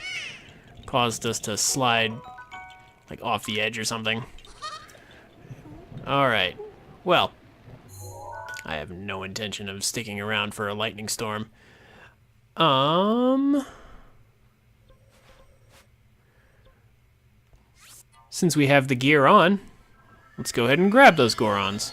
[SPEAKER 1] caused us to slide like off the edge or something. Alright. Well, I have no intention of sticking around for a lightning storm. since we have the gear on, let's go ahead and grab those Gorons.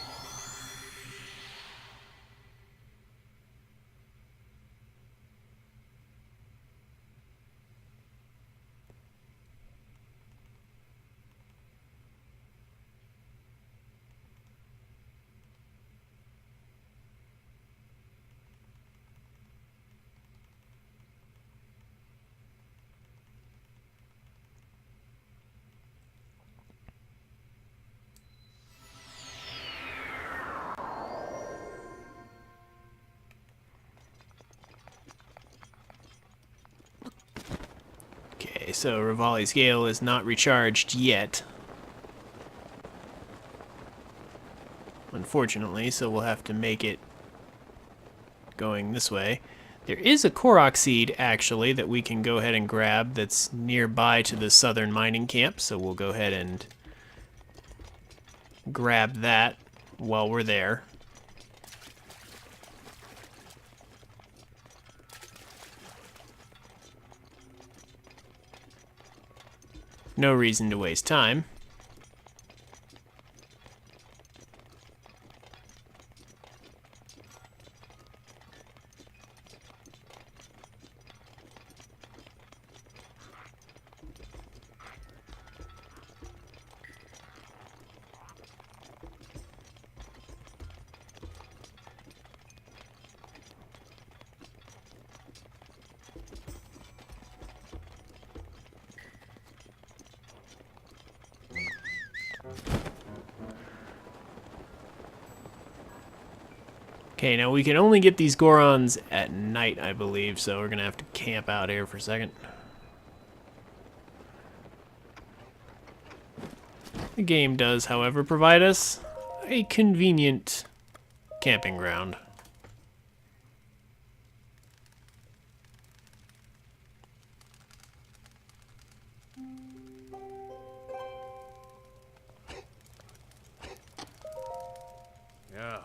[SPEAKER 1] Okay, so Rivali's Gale is not recharged yet. Unfortunately, so we'll have to make it going this way. There is a Korok seed, actually, that we can go ahead and grab that's nearby to the southern mining camp, so we'll go ahead and grab that while we're there. No reason to waste time. Okay, now we can only get these Gorons at night, I believe, so we're gonna have to camp out here for a second. The game does, however, provide us a convenient camping ground.
[SPEAKER 6] Yeah.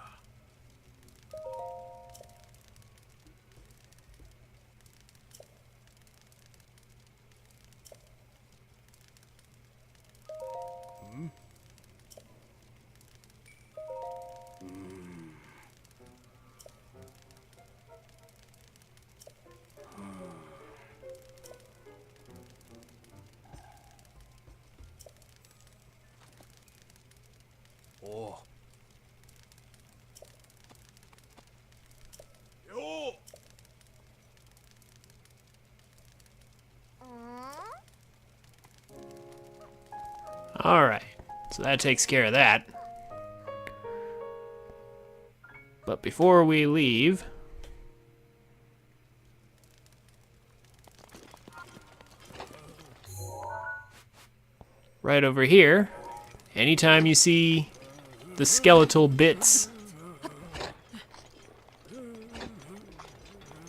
[SPEAKER 6] Oh. Yo.
[SPEAKER 1] Alright, so that takes care of that. But before we leave, right over here, anytime you see the skeletal bits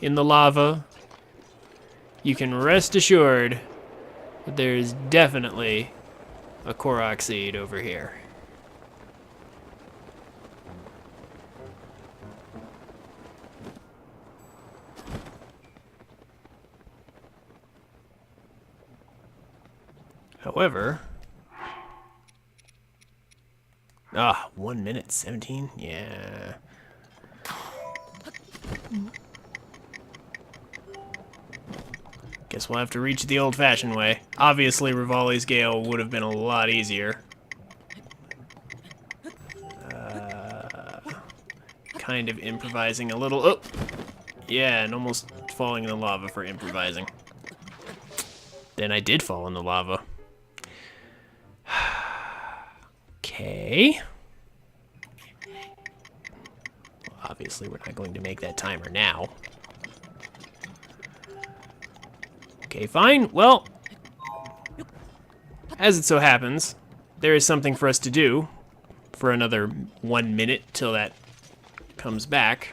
[SPEAKER 1] in the lava, you can rest assured that there is definitely a Korok seed over here. However, 1 minute 17? Yeah. Guess we'll have to reach the old-fashioned way. Obviously, Rivali's Gale would have been a lot easier. Kind of improvising a little. Oh! Yeah, and almost falling in the lava for improvising. Then I did fall in the lava. Okay. Well, obviously, we're not going to make that timer now. Okay, fine. Well, as it so happens, there is something for us to do for another 1 minute till that comes back.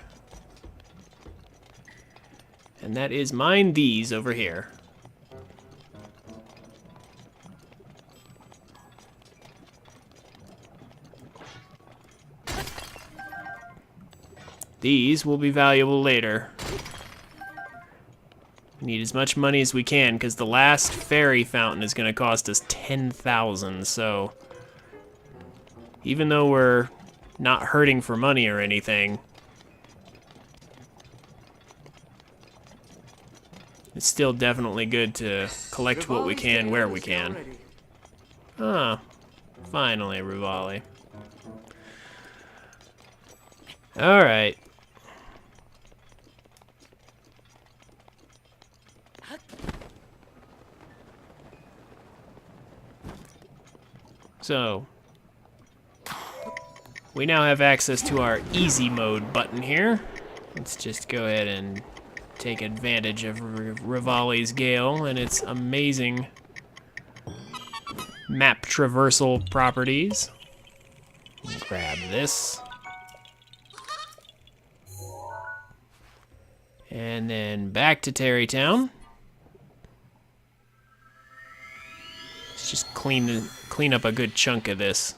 [SPEAKER 1] And that is mine these over here. These will be valuable later. We need as much money as we can, because the last fairy fountain is going to cost us 10,000, so... Even though we're not hurting for money or anything, it's still definitely good to collect what we can where we can. Ah, finally, Rivali. Alright. So, we now have access to our easy mode button here. Let's just go ahead and take advantage of Rivali's Gale and its amazing map traversal properties. Grab this. And then back to Terrytown. Let's just clean up a good chunk of this.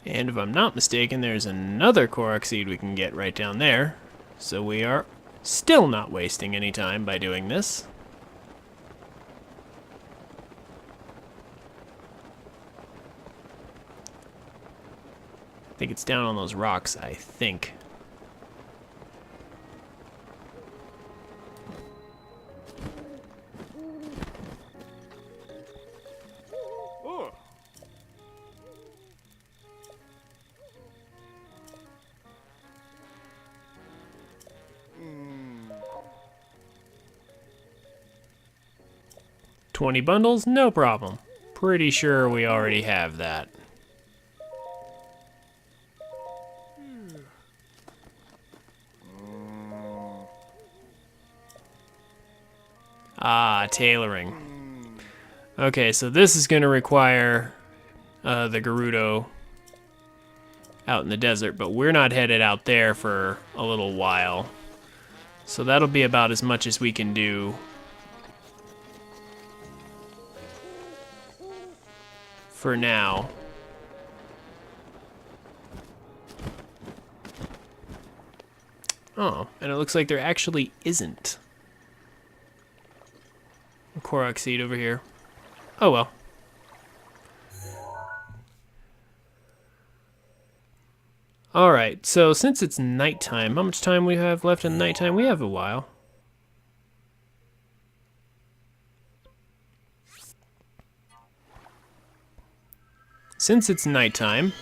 [SPEAKER 1] And if I'm not mistaken, there's another Korok seed we can get right down there. So we are still not wasting any time by doing this. I think it's down on those rocks, I think.
[SPEAKER 2] Oh.
[SPEAKER 1] 20 bundles? No problem. Pretty sure we already have that. Ah, tailoring. Okay, so this is going to require the Gerudo out in the desert, but we're not headed out there for a little while. So that'll be about as much as we can do for now. Oh, and it looks like there actually isn't a Korok seed over here. Oh well. Alright, so since it's nighttime, how much time we have left in nighttime? We have a while. Since it's nighttime,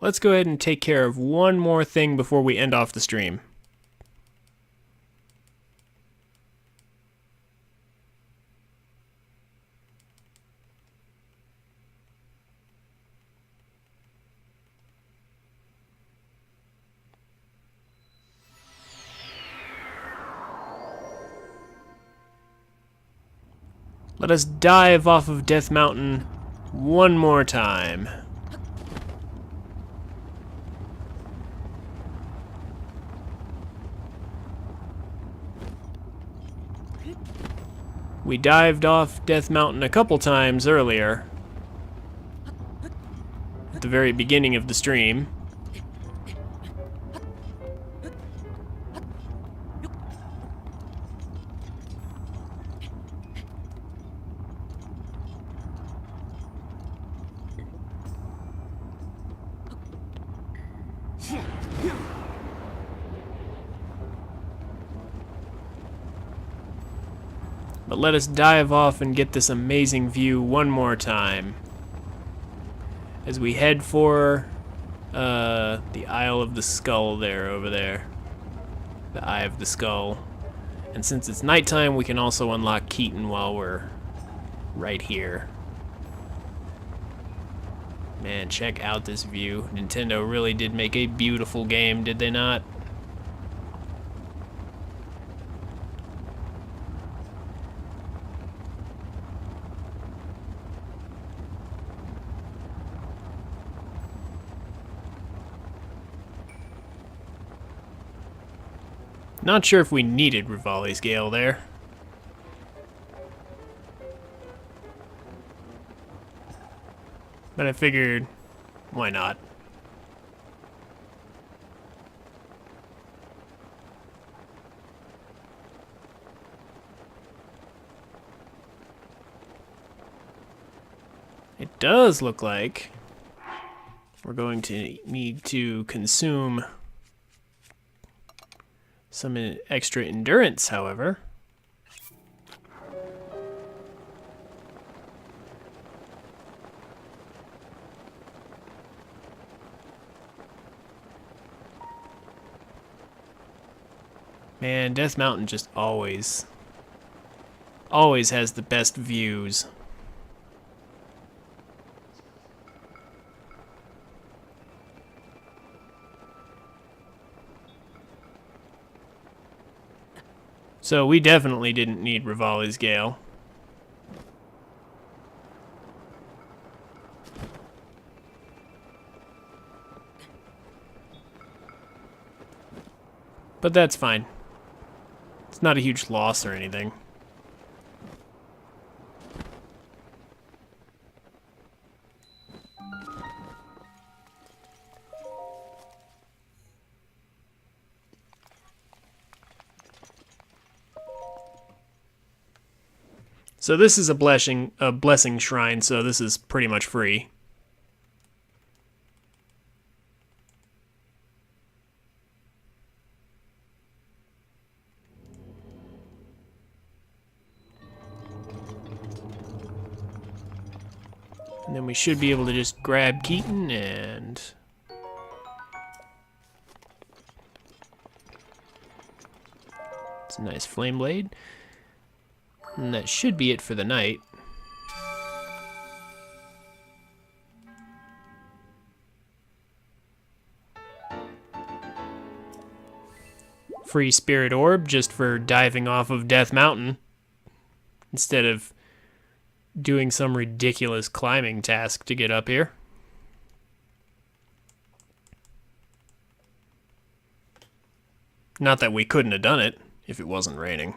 [SPEAKER 1] let's go ahead and take care of one more thing before we end off the stream. Let us dive off of Death Mountain one more time. We dived off Death Mountain a couple times earlier, at the very beginning of the stream. But let us dive off and get this amazing view one more time as we head for the Isle of the Skull there, over there. The Eye of the Skull. And since it's nighttime, we can also unlock Keaton while we're right here. Man, check out this view. Nintendo really did make a beautiful game, did they not? Not sure if we needed Rivali's Gale there. But I figured, why not? It does look like we're going to need to consume some extra endurance, however. Man, Death Mountain just always has the best views. So we definitely didn't need Rivali's Gale. But that's fine. It's not a huge loss or anything. So this is a blessing shrine, so this is pretty much free. And then we should be able to just grab Keaton and... It's a nice flame blade. And that should be it for the night. Free Spirit Orb just for diving off of Death Mountain instead of doing some ridiculous climbing task to get up here. Not that we couldn't have done it if it wasn't raining.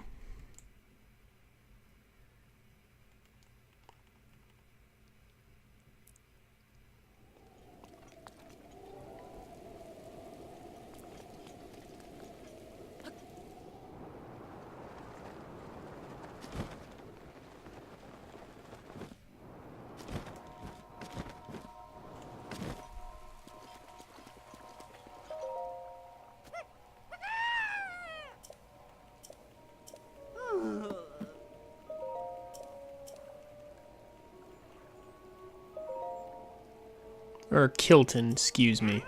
[SPEAKER 1] Or Kilton, excuse me.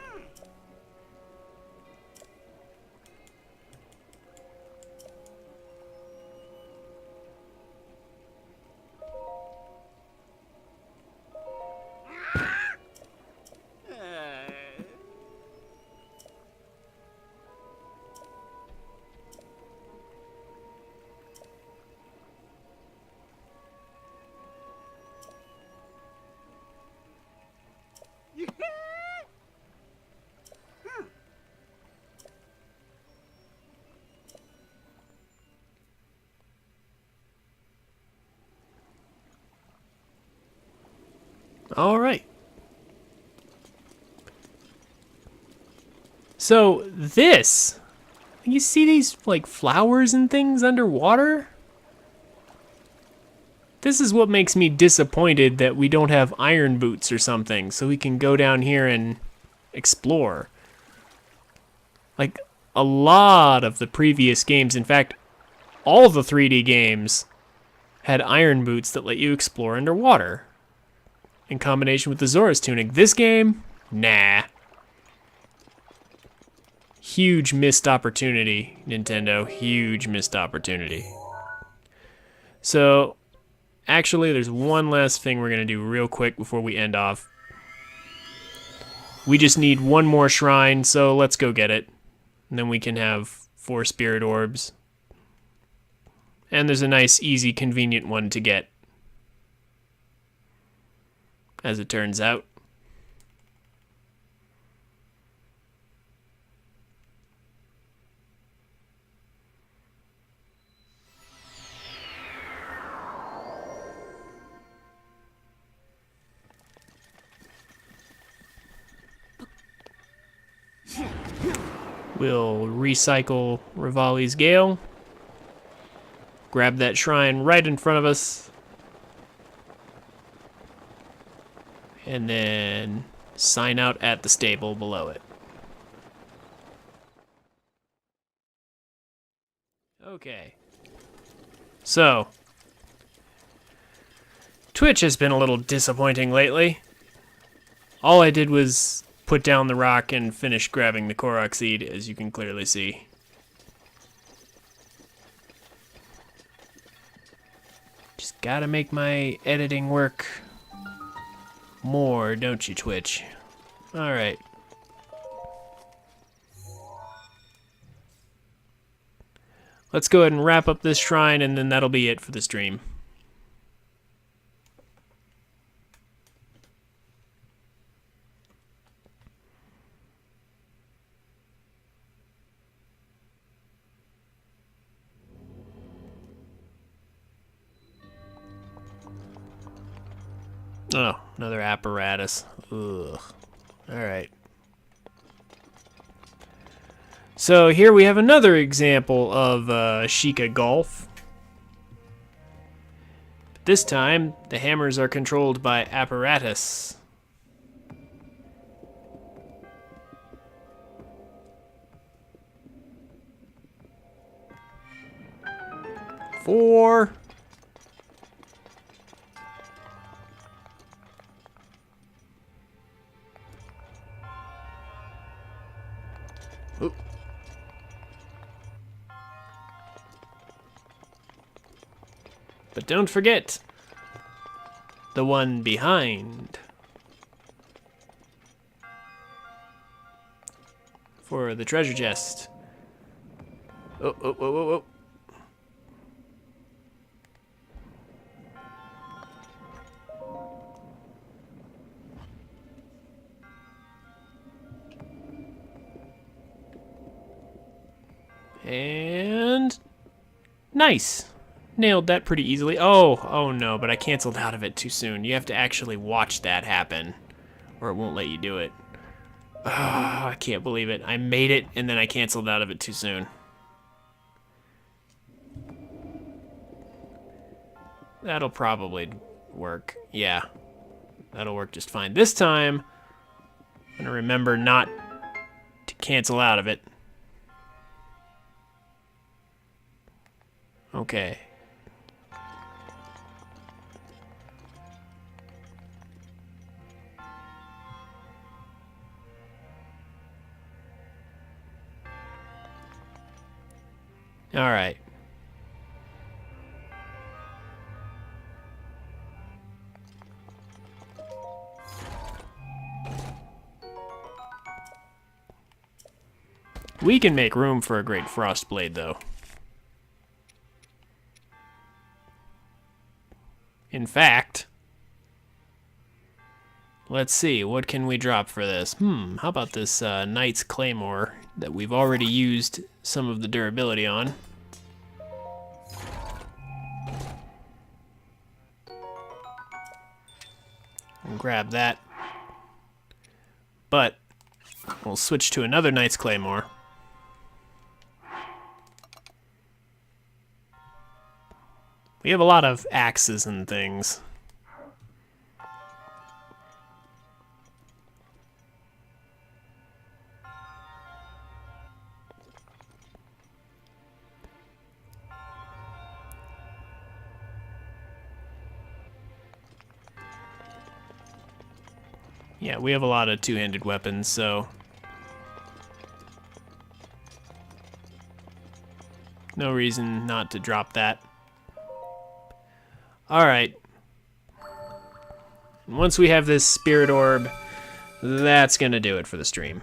[SPEAKER 1] All right. So this, you see these like flowers and things underwater? This is what makes me disappointed that we don't have iron boots or something so we can go down here and explore. Like a lot of the previous games, in fact, all the 3D games had iron boots that let you explore underwater. In combination with the Zora's tunic. This game, nah. Huge missed opportunity, Nintendo. Huge missed opportunity. So, actually, there's one last thing we're going to do real quick before we end off. We just need one more shrine, so let's go get it. And then we can have 4 spirit orbs. And there's a nice, easy, convenient one to get, as it turns out. We'll recycle Rivali's Gale. Grab that shrine right in front of us. And then sign out at the stable below it. Okay. So, Twitch has been a little disappointing lately. All I did was put down the rock and finish grabbing the Korok seed, as you can clearly see. Just gotta make my editing work more, don't you, Twitch? Alright. Let's go ahead and wrap up this shrine, and then that'll be it for the stream. Oh, another apparatus. Ugh. Alright. So here we have another example of Sheikah Golf. This time, the hammers are controlled by apparatus. Four. Oop. But don't forget the one behind for the treasure chest. Oh, oh, oh, oh, oh. And nice. Nailed that pretty easily. Oh no, but I canceled out of it too soon. You have to actually watch that happen, or it won't let you do it. I can't believe it. I made it, and then I canceled out of it too soon. That'll probably work. Yeah, that'll work just fine. This time, I'm gonna remember not to cancel out of it. Okay. All right. We can make room for a great frost blade, though. In fact, let's see, what can we drop for this? How about this Knight's Claymore that we've already used some of the durability on? We'll grab that. But we'll switch to another Knight's Claymore. We have a lot of axes and things. Yeah, we have a lot of two-handed weapons, so no reason not to drop that. Alright. Once we have this spirit orb, that's going to do it for the stream.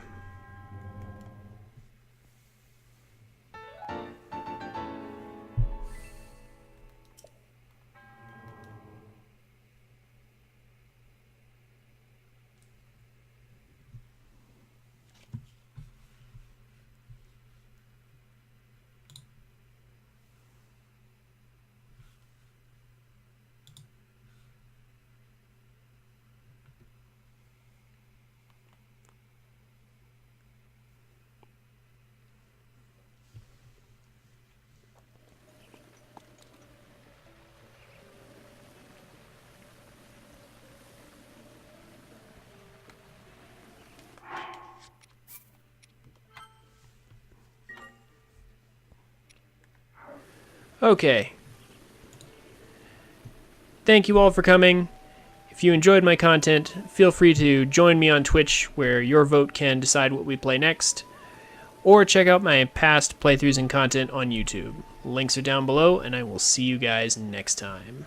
[SPEAKER 1] Okay. Thank you all for coming. If you enjoyed my content, feel free to join me on Twitch, where your vote can decide what we play next, or check out my past playthroughs and content on YouTube. Links are down below, and I will see you guys next time.